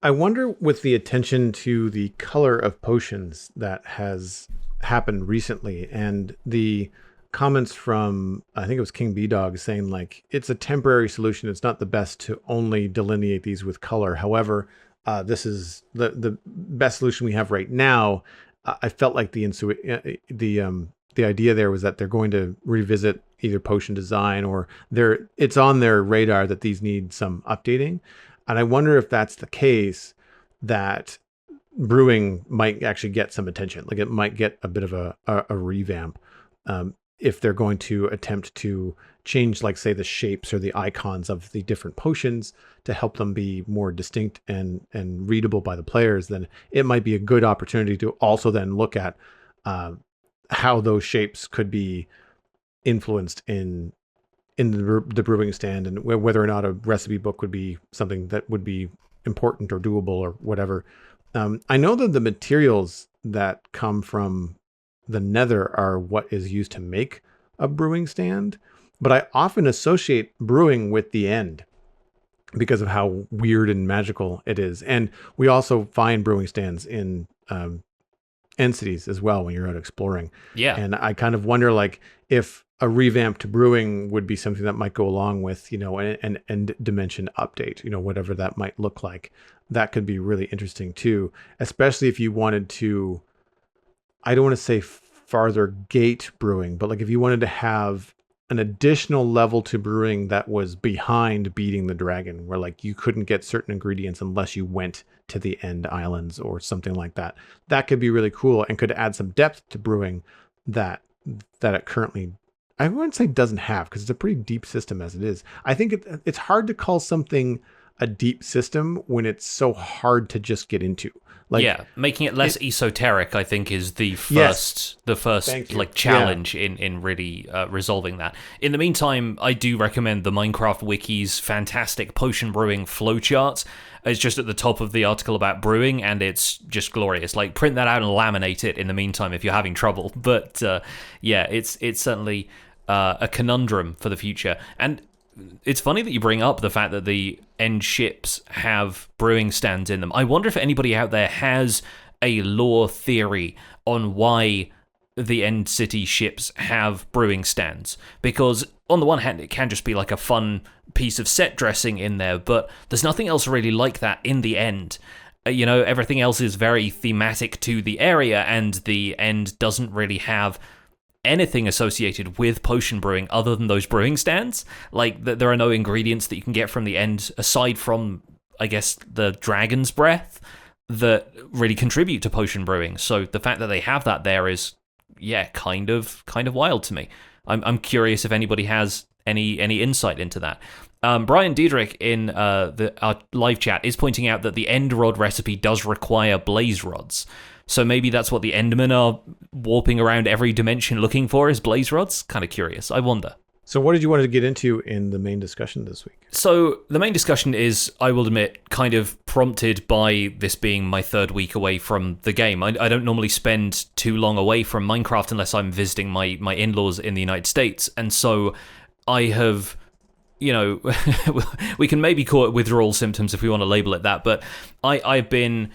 I wonder, with the attention to the color of potions that has happened recently, and the comments from, I think it was King B-Dog, saying like it's a temporary solution, it's not the best to only delineate these with color. However, this is the best solution we have right now. I felt like the idea there was that they're going to revisit either potion design, or it's on their radar that these need some updating. And I wonder if that's the case, that brewing might actually get some attention. Like, it might get a bit of a revamp if they're going to attempt to change, like, say, the shapes or the icons of the different potions to help them be more distinct and readable by the players. Then it might be a good opportunity to also then look at how those shapes could be influenced in the brewing stand, and whether or not a recipe book would be something that would be important or doable or whatever. I know that the materials that come from the nether are what is used to make a brewing stand, but I often associate brewing with the end because of how weird and magical it is. And we also find brewing stands in end cities as well when you're out exploring. Yeah. And I kind of wonder, like, if a revamp to brewing would be something that might go along with, an end dimension update, whatever that might look like. That could be really interesting too, especially if you wanted to, I don't want to say farther gate brewing, but like if you wanted to have an additional level to brewing that was behind beating the dragon, where like you couldn't get certain ingredients unless you went to the end islands or something like that. That could be really cool and could add some depth to brewing that it currently, I wouldn't say doesn't have, because it's a pretty deep system as it is. I think it's hard to call something a deep system when it's so hard to just get into. Like, yeah, making it less esoteric, I think, is Yes. the first Thank you. like challenge in really resolving that. In the meantime, I do recommend the Minecraft Wiki's fantastic potion brewing flowchart. It's just at the top of the article about brewing, and it's just glorious. Like, print that out and laminate it in the meantime if you're having trouble. But yeah, it's certainly a conundrum for the future. And it's funny that you bring up the fact that the end ships have brewing stands in them. I wonder if anybody out there has a lore theory on why the end city ships have brewing stands. Because on the one hand, it can just be like a fun piece of set dressing in there, but there's nothing else really like that in the end. You know, everything else is very thematic to the area, and the end doesn't really have anything associated with potion brewing other than those brewing stands. Like, there are no ingredients that you can get from the end aside from, I guess, the dragon's breath that really contribute to potion brewing. So the fact that they have that there is, yeah, kind of wild to me. I'm curious if anybody has any insight into that. Brian Diedrich in our live chat is pointing out that the end rod recipe does require blaze rods. So maybe that's what the Endermen are warping around every dimension looking for, is blaze rods? Kind of curious. I wonder. So what did you want to get into in the main discussion this week? So the main discussion is, I will admit, kind of prompted by this being my third week away from the game. I don't normally spend too long away from Minecraft unless I'm visiting my in-laws in the United States. And so I have, you know, we can maybe call it withdrawal symptoms if we want to label it that, but I've been,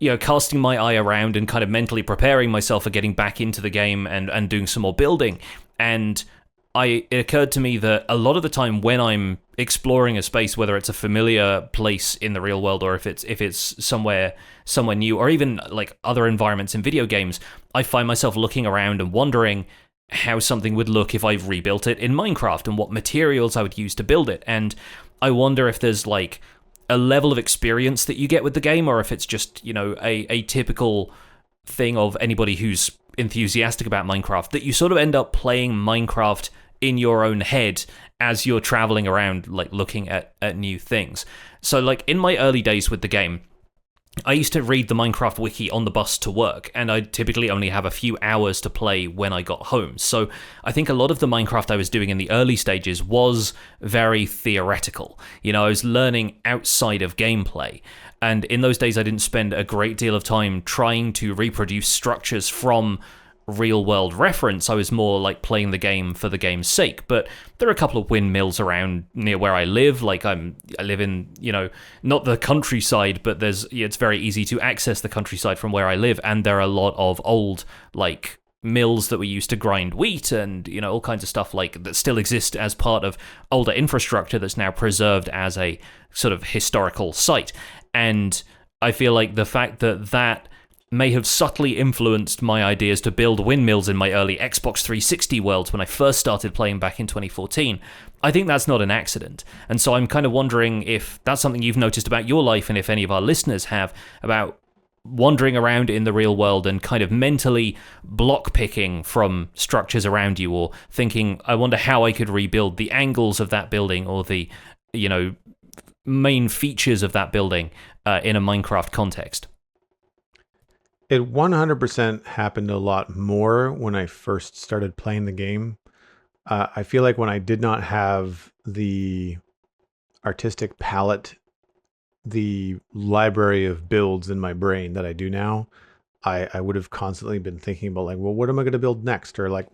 you know, casting my eye around and kind of mentally preparing myself for getting back into the game and doing some more building. And it occurred to me that a lot of the time when I'm exploring a space, whether it's a familiar place in the real world or if it's somewhere new, or even like other environments in video games, I find myself looking around and wondering how something would look if I rebuilt it in Minecraft and what materials I would use to build it. And I wonder if there's like a level of experience that you get with the game, or if it's just, you know, a typical thing of anybody who's enthusiastic about Minecraft, that you sort of end up playing Minecraft in your own head as you're traveling around, like looking at new things. So like in my early days with the game, I used to read the Minecraft wiki on the bus to work, and I'd typically only have a few hours to play when I got home. So I think a lot of the Minecraft I was doing in the early stages was very theoretical. You know, I was learning outside of gameplay. And in those days, I didn't spend a great deal of time trying to reproduce structures from real-world reference. I was more like playing the game for the game's sake. But there are a couple of windmills around near where I live. Like I live in, you know, not the countryside, but it's very easy to access the countryside from where I live. And there are a lot of old, like, mills that we used to grind wheat and, you know, all kinds of stuff like that still exist as part of older infrastructure that's now preserved as a sort of historical site. And I feel like the fact that may have subtly influenced my ideas to build windmills in my early Xbox 360 worlds when I first started playing back in 2014. I think that's not an accident. And so I'm kind of wondering if that's something you've noticed about your life, and if any of our listeners have, about wandering around in the real world and kind of mentally block picking from structures around you, or thinking, I wonder how I could rebuild the angles of that building, or the, you know, main features of that building in a Minecraft context. It 100% happened a lot more when I first started playing the game. I feel like when I did not have the artistic palette, the library of builds in my brain that I do now, I would have constantly been thinking about like, well, what am I going to build next? Or like,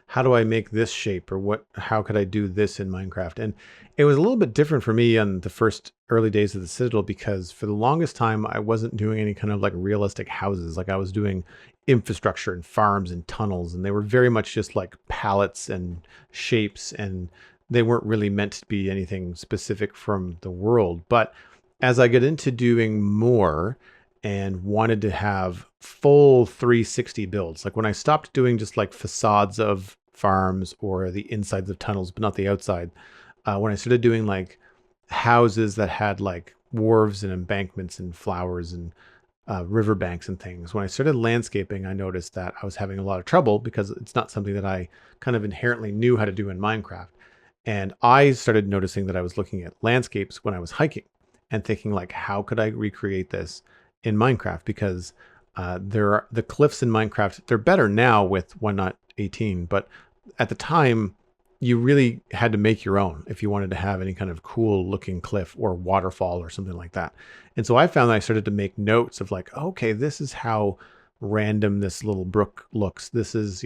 how do I make this shape? Or how could I do this in Minecraft? And it was a little bit different for me on the first early days of the Citadel, because for the longest time, I wasn't doing any kind of like realistic houses. Like I was doing infrastructure and farms and tunnels, and they were very much just like palettes and shapes, and they weren't really meant to be anything specific from the world. But as I get into doing more and wanted to have full 360 builds, like when I stopped doing just like facades of farms or the insides of tunnels, but not the outside, when I started doing like houses that had like wharves and embankments and flowers and riverbanks and things, when I started landscaping, I noticed that I was having a lot of trouble because it's not something that I kind of inherently knew how to do in Minecraft. And I started noticing that I was looking at landscapes when I was hiking. and thinking like, how could I recreate this in Minecraft? Because the cliffs in Minecraft, they're better now with 1.18, but at the time, you really had to make your own if you wanted to have any kind of cool looking cliff or waterfall or something like that. And so I found that I started to make notes of like, okay, this is how random this little brook looks. This is,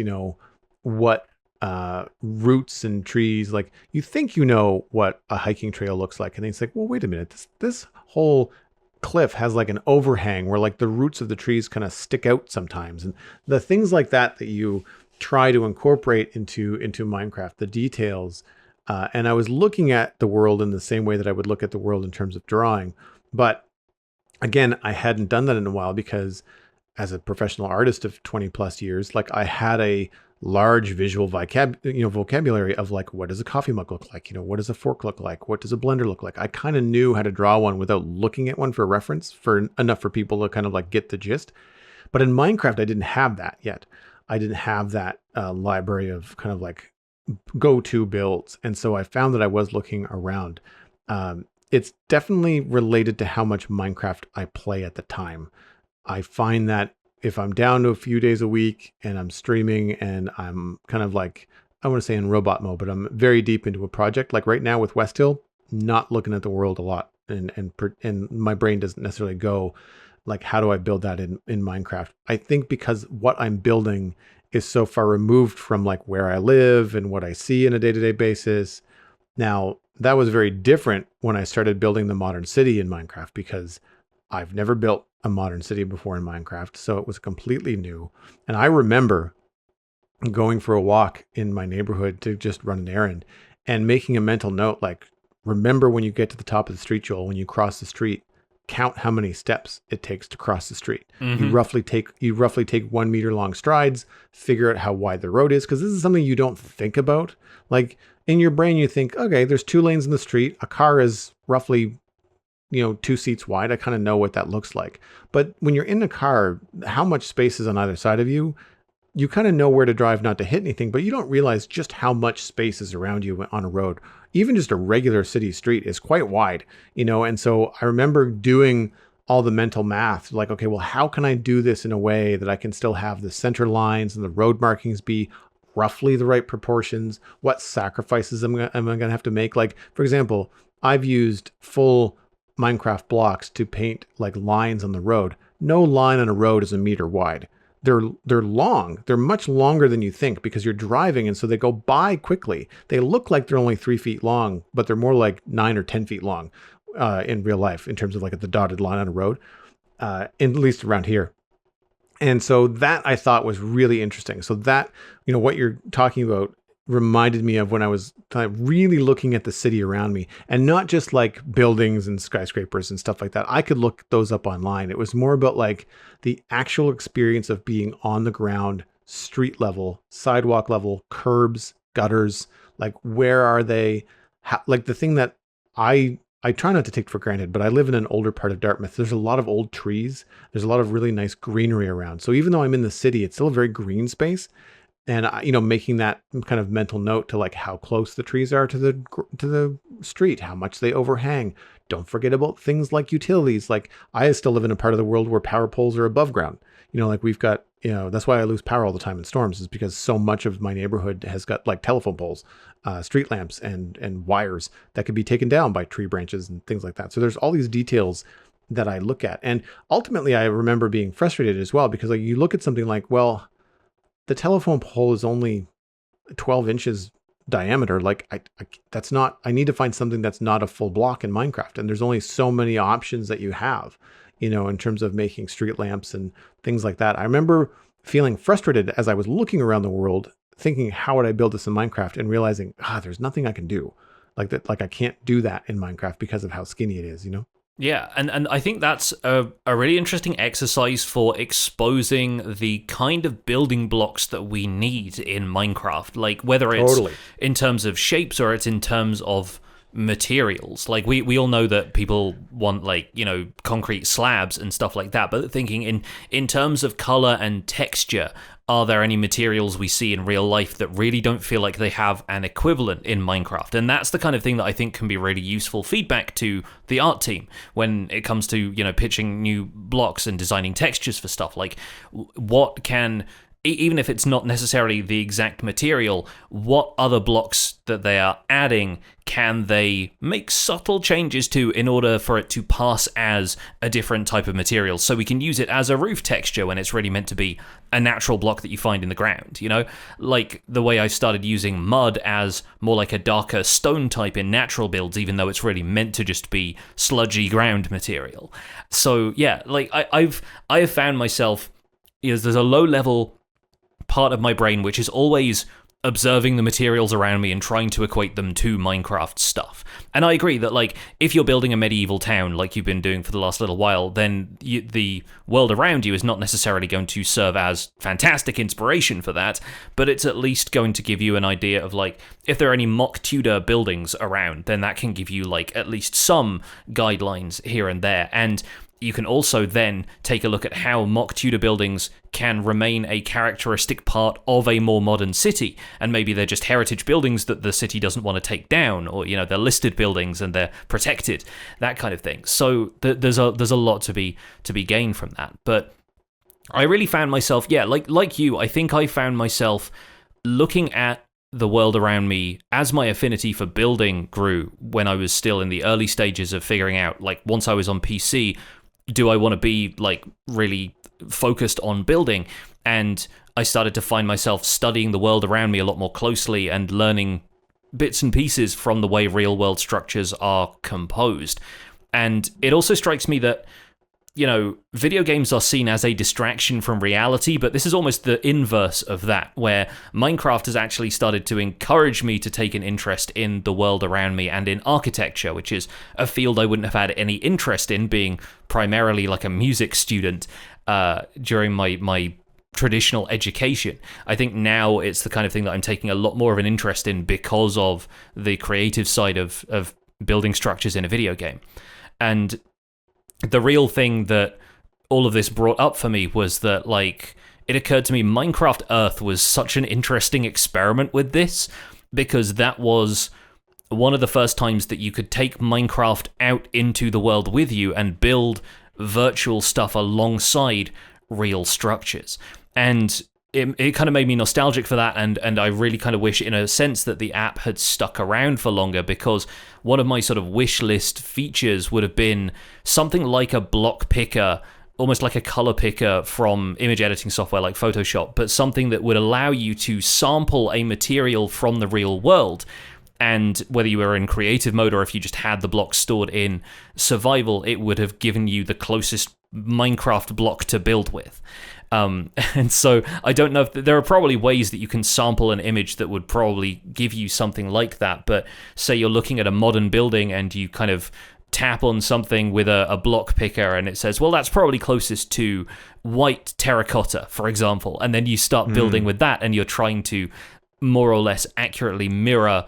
what roots and trees, like you think you know what a hiking trail looks like. And then it's like, well, wait a minute, this whole cliff has like an overhang where like the roots of the trees kind of stick out sometimes. And the things like that you try to incorporate into Minecraft, the details. And I was looking at the world in the same way that I would look at the world in terms of drawing. But again, I hadn't done that in a while because as a professional artist of 20 plus years, like I had a large visual vocabulary of like, what does a coffee mug look like? What does a fork look like? What does a blender look like? I kind of knew how to draw one without looking at one for reference, for enough for people to kind of like get the gist. But in Minecraft, I didn't have that yet. I didn't have that library of kind of like go-to builds. And so I found that I was looking around. It's definitely related to how much Minecraft I play at the time. I find that if I'm down to a few days a week and I'm streaming and I'm kind of like, I want to say in robot mode, but I'm very deep into a project. Like right now with West Hill, not looking at the world a lot. And my brain doesn't necessarily go like, how do I build that in Minecraft? I think because what I'm building is so far removed from like where I live and what I see in a day-to-day basis. Now, that was very different when I started building the modern city in Minecraft because I've never built a modern city before in Minecraft. So it was completely new. And I remember going for a walk in my neighborhood to just run an errand and making a mental note, like, remember when you get to the top of the street, Joel, when you cross the street, count how many steps it takes to cross the street. Mm-hmm. You roughly take 1 meter long strides, figure out how wide the road is. Cause this is something you don't think about. Like in your brain, you think, okay, there's 2 lanes in the street. A car is roughly, 2 seats wide. I kind of know what that looks like. But when you're in a car, how much space is on either side of you? You kind of know where to drive not to hit anything, but you don't realize just how much space is around you on a road. Even just a regular city street is quite wide, and so I remember doing all the mental math, like, okay, well, how can I do this in a way that I can still have the center lines and the road markings be roughly the right proportions? What sacrifices am I going to have to make? Like, for example, I've used full Minecraft blocks to paint like lines on the road. No line on a road is a meter wide. They're long. They're much longer than you think because you're driving, and so they go by quickly. They look like they're only 3 feet long, but they're more like 9 or 10 feet long in real life in terms of like the dotted line on a road, at least around here. And so that I thought was really interesting. So that, what you're talking about reminded me of when I was really looking at the city around me, and not just like buildings and skyscrapers and stuff like that. I could look those up online. It was more about like the actual experience of being on the ground, street level, sidewalk level, curbs, gutters, like where are they? Like the thing that I try not to take for granted, but I live in an older part of Dartmouth. There's a lot of old trees. There's a lot of really nice greenery around. So even though I'm in the city, it's still a very green space. And, making that kind of mental note to like how close the trees are to the street, how much they overhang. Don't forget about things like utilities. Like I still live in a part of the world where power poles are above ground. Like we've got, that's why I lose power all the time in storms, is because so much of my neighborhood has got like telephone poles, street lamps and wires that could be taken down by tree branches and things like that. So there's all these details that I look at. And ultimately I remember being frustrated as well, because like you look at something like, well, the telephone pole is only 12 inches diameter. Like I need to find something that's not a full block in Minecraft. And there's only so many options that you have, in terms of making street lamps and things like that. I remember feeling frustrated as I was looking around the world, thinking, how would I build this in Minecraft? And realizing, there's nothing I can do like that. Like I can't do that in Minecraft because of how skinny it is, Yeah, and I think that's a really interesting exercise for exposing the kind of building blocks that we need in Minecraft. Like whether it's in terms of shapes or it's in terms of materials. Like we all know that people want like, you know, concrete slabs and stuff like that, but thinking in terms of color and texture, are there any materials we see in real life that really don't feel like they have an equivalent in Minecraft? And that's the kind of thing that I think can be really useful feedback to the art team when it comes to, you know, pitching new blocks and designing textures for stuff. Like, what can, even if it's not necessarily the exact material, what other blocks that they are adding can they make subtle changes to in order for it to pass as a different type of material, so we can use it as a roof texture when it's really meant to be a natural block that you find in the ground, you know? Like the way I started using mud as more like a darker stone type in natural builds, even though it's really meant to just be sludgy ground material. So yeah, like I have found myself, you know, there's a low level part of my brain which is always observing the materials around me and trying to equate them to Minecraft stuff. And I agree that, like, if you're building a medieval town like you've been doing for the last little while, then the world around you is not necessarily going to serve as fantastic inspiration for that, but it's at least going to give you an idea of, like, if there are any mock Tudor buildings around, then that can give you, like, at least some guidelines here and there. And you can also then take a look at how mock Tudor buildings can remain a characteristic part of a more modern city, and maybe they're just heritage buildings that the city doesn't want to take down, or, you know, they're listed buildings and they're protected, that kind of thing. So there's a lot to be gained from that. But I really found myself, yeah, like you, I think I found myself looking at the world around me as my affinity for building grew when I was still in the early stages of figuring out, like, once I was on PC, do I want to be, like, really focused on building? And I started to find myself studying the world around me a lot more closely and learning bits and pieces from the way real world structures are composed. And it also strikes me that, you know, video games are seen as a distraction from reality, but this is almost the inverse of that, where Minecraft has actually started to encourage me to take an interest in the world around me and in architecture, which is a field I wouldn't have had any interest in, being primarily like a music student during my traditional education. I think now it's the kind of thing that I'm taking a lot more of an interest in because of the creative side of building structures in a video game. And the real thing that all of this brought up for me was that, like, it occurred to me Minecraft Earth was such an interesting experiment with this, because that was one of the first times that you could take Minecraft out into the world with you and build virtual stuff alongside real structures. And it kind of made me nostalgic for that, and I really kind of wish, in a sense, that the app had stuck around for longer, because one of my sort of wish list features would have been something like a block picker, almost like a color picker from image editing software like Photoshop, but something that would allow you to sample a material from the real world. And whether you were in creative mode or if you just had the block stored in survival, it would have given you the closest Minecraft block to build with. And so I don't know if there are probably ways that you can sample an image that would probably give you something like that. But say you're looking at a modern building and you kind of tap on something with a block picker and it says, well, that's probably closest to white terracotta, for example. And then you start building with that, and you're trying to more or less accurately mirror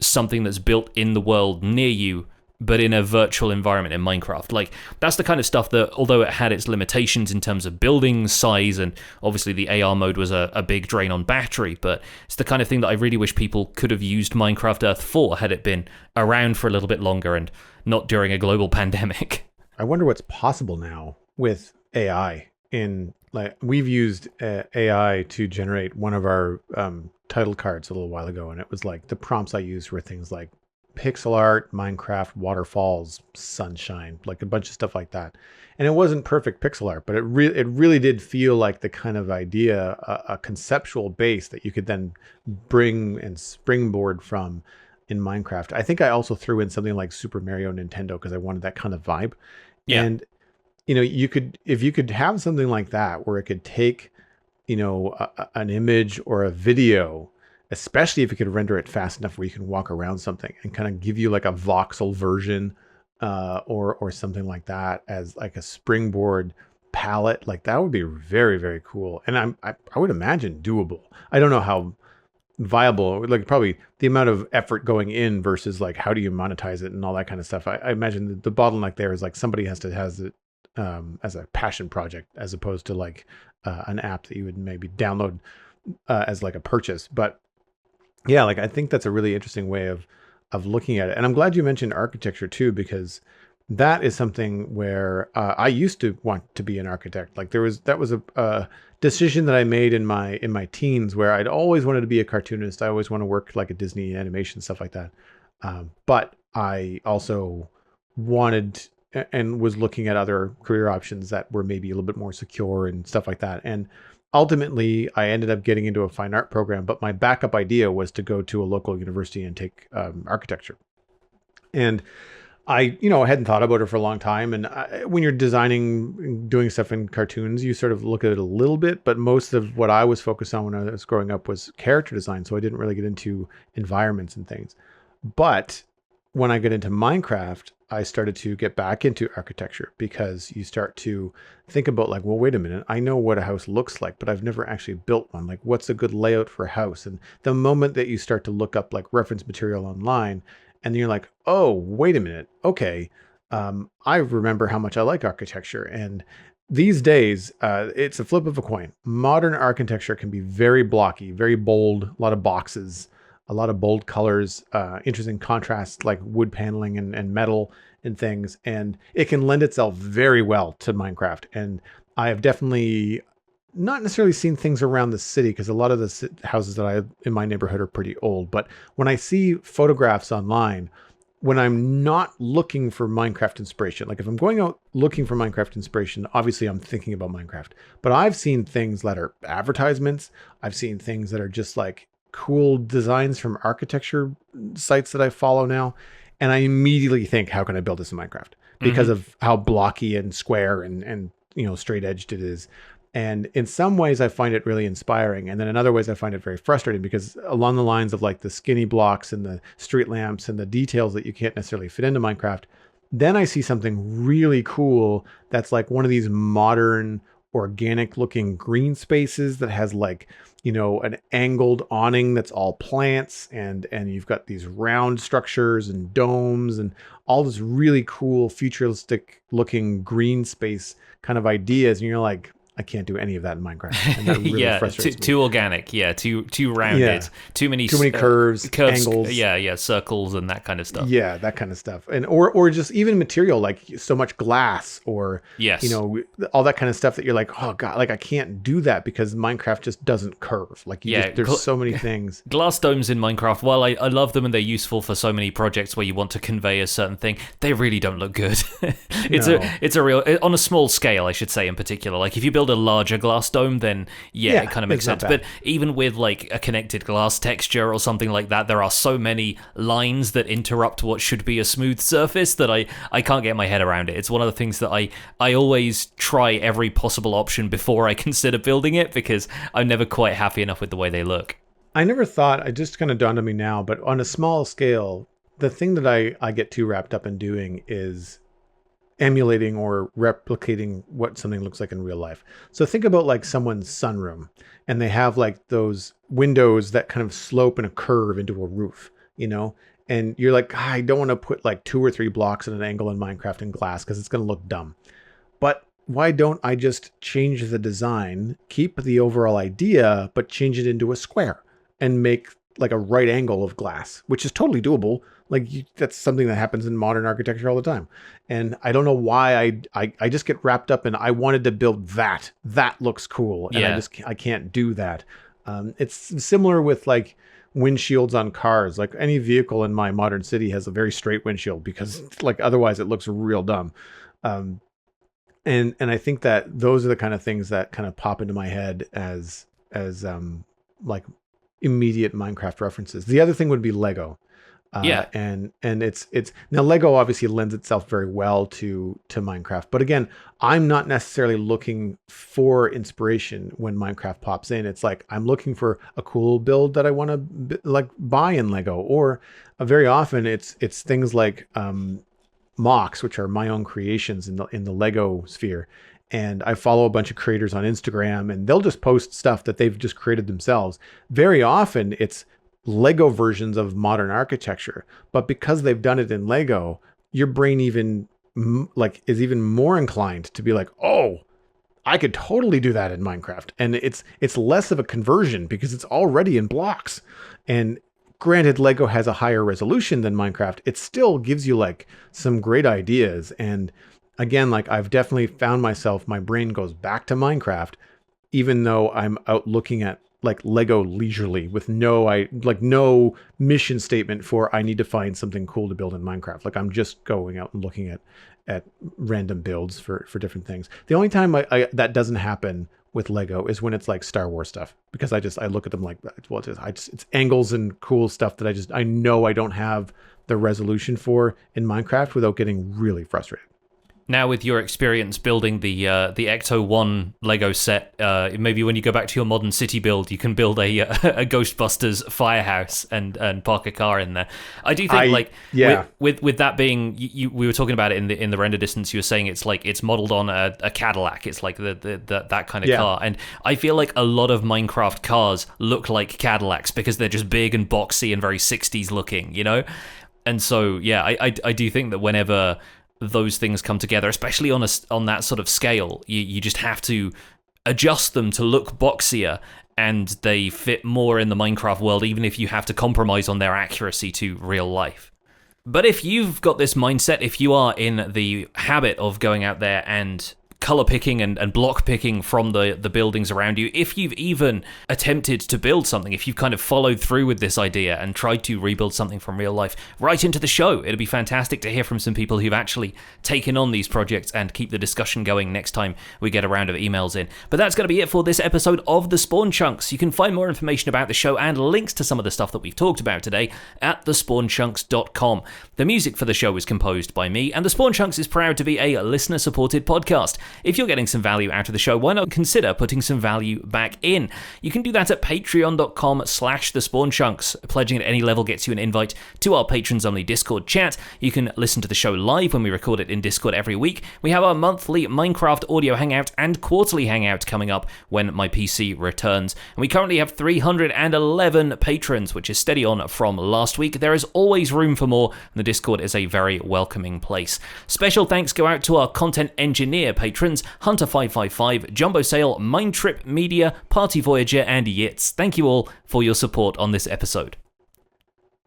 something that's built in the world near you, but in a virtual environment in Minecraft. Like, that's the kind of stuff that, although it had its limitations in terms of building size, and obviously the AR mode was a big drain on battery, but it's the kind of thing that I really wish people could have used Minecraft Earth for, had it been around for a little bit longer and not during a global pandemic. I wonder what's possible now with AI. Like, we've used AI to generate one of our title cards a little while ago, and it was like, the prompts I used were things like pixel art, Minecraft, waterfalls, sunshine, like a bunch of stuff like that. And it wasn't perfect pixel art, but it really did feel like the kind of idea, a conceptual base that you could then bring and springboard from in Minecraft. I think I also threw in something like Super Mario Nintendo because I wanted that kind of vibe. Yeah. And, you know, if you could have something like that where it could take, you know, an image or a video, especially if you could render it fast enough where you can walk around something and kind of give you like a voxel version or something like that as like a springboard palette, like that would be very, very cool. And I would imagine doable. I don't know how viable, like probably the amount of effort going in versus like how do you monetize it and all that kind of stuff. I imagine the bottleneck there is like somebody has it as a passion project as opposed to like an app that you would maybe download as like a purchase. But yeah, like I think that's a really interesting way of looking at it. And I'm glad you mentioned architecture too, because that is something where I used to want to be an architect. Like that was a decision that I made in my teens where I'd always wanted to be a cartoonist. I always want to work like a Disney animation, stuff like that. But I also wanted and was looking at other career options that were maybe a little bit more secure and stuff like that. And ultimately, I ended up getting into a fine art program, but my backup idea was to go to a local university and take architecture. And I, hadn't thought about it for a long time. And when you're designing, doing stuff in cartoons, you sort of look at it a little bit, but most of what I was focused on when I was growing up was character design. So I didn't really get into environments and things. But when I got into Minecraft, I started to get back into architecture because you start to think about like, well, wait a minute, I know what a house looks like, but I've never actually built one. Like, what's a good layout for a house? And the moment that you start to look up like reference material online, and then you're like, oh, wait a minute, okay, I remember how much I like architecture. And these days, it's a flip of a coin. Modern architecture can be very blocky, very bold, a lot of boxes, a lot of bold colors, interesting contrasts like wood paneling and metal and things. And it can lend itself very well to Minecraft. And I have definitely not necessarily seen things around the city because a lot of the houses that I have in my neighborhood are pretty old. But when I see photographs online, when I'm not looking for Minecraft inspiration, like if I'm going out looking for Minecraft inspiration, obviously I'm thinking about Minecraft. But I've seen things that are advertisements. I've seen things that are just like cool designs from architecture sites that I follow now. And I immediately think, how can I build this in Minecraft? Because of how blocky and square and straight edged it is. And in some ways I find it really inspiring. And then in other ways I find it very frustrating because along the lines of like the skinny blocks and the street lamps and the details that you can't necessarily fit into Minecraft, then I see something really cool that's like one of these modern organic looking green spaces that has like, an angled awning that's all plants and you've got these round structures and domes and all this really cool futuristic looking green space kind of ideas. And you're like, I can't do any of that in Minecraft. And that really frustrates me. Too organic. Yeah, too rounded. Yeah. Too many curves, angles. Yeah, circles and that kind of stuff. Yeah, that kind of stuff. And or just even material like so much glass or all that kind of stuff that you're like, oh god, like I can't do that because Minecraft just doesn't curve. Like there's so many things. Glass domes in Minecraft, while I love them and they're useful for so many projects where you want to convey a certain thing, they really don't look good. It's a real on a small scale, I should say in particular. Like if you build a larger glass dome, then it kind of makes sense. But even with like a connected glass texture or something like that, there are so many lines that interrupt what should be a smooth surface that I can't get my head around it. It's one of the things that I always try every possible option before I consider building it because I'm never quite happy enough with the way they look. I never thought, it just kind of dawned on me now, but on a small scale, the thing that I get too wrapped up in doing is emulating or replicating what something looks like in real life. So think about like someone's sunroom and they have like those windows that kind of slope in a curve into a roof, and you're like, I don't want to put like 2 or 3 blocks at an angle in Minecraft in glass because it's going to look dumb. But why don't I just change the design, keep the overall idea, but change it into a square and make like a right angle of glass, which is totally doable. Like that's something that happens in modern architecture all the time. And I don't know why I just get wrapped up in, I wanted to build that looks cool. And I can't do that. It's similar with like windshields on cars. Like any vehicle in my modern city has a very straight windshield because like otherwise it looks real dumb. And I think that those are the kind of things that kind of pop into my head as like immediate Minecraft references. The other thing would be Lego. And it's now Lego obviously lends itself very well to Minecraft, but again, I'm not necessarily looking for inspiration when Minecraft pops in. It's like I'm looking for a cool build that I want to like buy in Lego, or very often it's things like mocks, which are my own creations in the Lego sphere. And I follow a bunch of creators on Instagram, and they'll just post stuff that they've just created themselves. Very often it's Lego versions of modern architecture, but because they've done it in Lego, your brain is even more inclined to be like, oh, I could totally do that in Minecraft. And it's less of a conversion because it's already in blocks. And granted, Lego has a higher resolution than Minecraft. It still gives you like some great ideas. And again, like I've definitely found myself, my brain goes back to Minecraft, even though I'm out looking at like Lego leisurely with no mission statement for I need to find something cool to build in Minecraft. Like I'm just going out and looking at random builds for different things. The only time I that doesn't happen with Lego is when it's like Star Wars stuff, because I look at them like, well, it's angles and cool stuff that I know I don't have the resolution for in Minecraft without getting really frustrated. Now, with your experience building the Ecto 1 Lego set, maybe when you go back to your modern city build, you can build a Ghostbusters firehouse and park a car in there. I do think, with that being, we were talking about it in the render distance. You were saying it's modeled on a Cadillac. It's like that kind of car, and I feel like a lot of Minecraft cars look like Cadillacs because they're just big and boxy and very 60s looking, you know. And so, yeah, I do think that whenever those things come together, especially on that sort of scale, you just have to adjust them to look boxier, and they fit more in the Minecraft world, even if you have to compromise on their accuracy to real life. But if you've got this mindset, if you are in the habit of going out there and color picking and block picking from the buildings around you, if you've even attempted to build something, if you've kind of followed through with this idea and tried to rebuild something from real life, write into the show. It'd be fantastic to hear from some people who've actually taken on these projects and keep the discussion going next time we get a round of emails in. But that's going to be it for this episode of The Spawn Chunks. You can find more information about the show and links to some of the stuff that we've talked about today at thespawnchunks.com. The music for the show is composed by me, and The Spawn Chunks is proud to be a listener-supported podcast. If you're getting some value out of the show, why not consider putting some value back in? You can do that at patreon.com/thespawnchunks. Pledging at any level gets you an invite to our patrons-only Discord chat. You can listen to the show live when we record it in Discord every week. We have our monthly Minecraft audio hangout and quarterly hangout coming up when my PC returns. And we currently have 311 patrons, which is steady on from last week. There is always room for more, and the Discord is a very welcoming place. Special thanks go out to our content engineer patrons, Hunter555, Jumbo Sale, Mindtrip Media, Party Voyager, and Yitz. Thank you all for your support on this episode.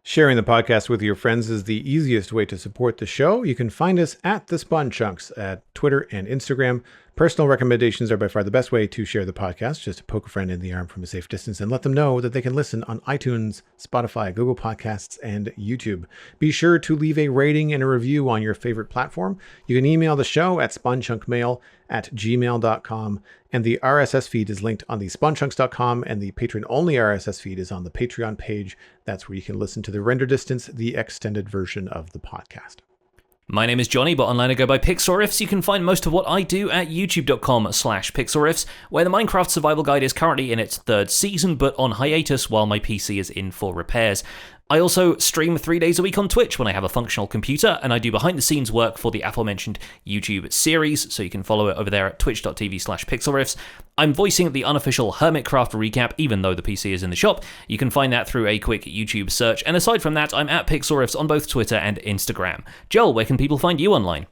Sharing the podcast with your friends is the easiest way to support the show. You can find us at The Spawn Chunks at Twitter and Instagram. Personal recommendations are by far the best way to share the podcast. Just poke a friend in the arm from a safe distance and let them know that they can listen on iTunes, Spotify, Google Podcasts, and YouTube. Be sure to leave a rating and a review on your favorite platform. You can email the show at spawnchunkmail@gmail.com, and the RSS feed is linked on the spawnchunks.com, and the patron-only RSS feed is on the Patreon page. That's where you can listen to the render distance, the extended version of the podcast. My name is Johnny, but online I go by Pixelriffs. You can find most of what I do at youtube.com/Pixelriffs, where the Minecraft Survival Guide is currently in its third season, but on hiatus while my PC is in for repairs. I also stream 3 days a week on Twitch when I have a functional computer, and I do behind-the-scenes work for the aforementioned YouTube series, so you can follow it over there at twitch.tv/pixelriffs. I'm voicing the unofficial Hermitcraft recap, even though the PC is in the shop. You can find that through a quick YouTube search, and aside from that, I'm at Pixelriffs on both Twitter and Instagram. Joel, where can people find you online?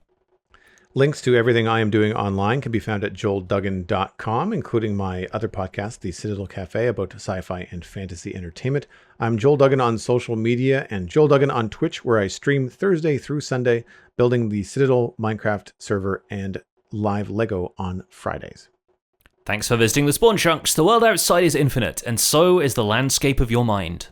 Links to everything I am doing online can be found at joelduggan.com, including my other podcast, The Citadel Cafe, about sci-fi and fantasy entertainment. I'm Joel Duggan on social media and Joel Duggan on Twitch, where I stream Thursday through Sunday, building the Citadel Minecraft server and live Lego on Fridays. Thanks for visiting The Spawn Chunks. The world outside is infinite, and so is the landscape of your mind.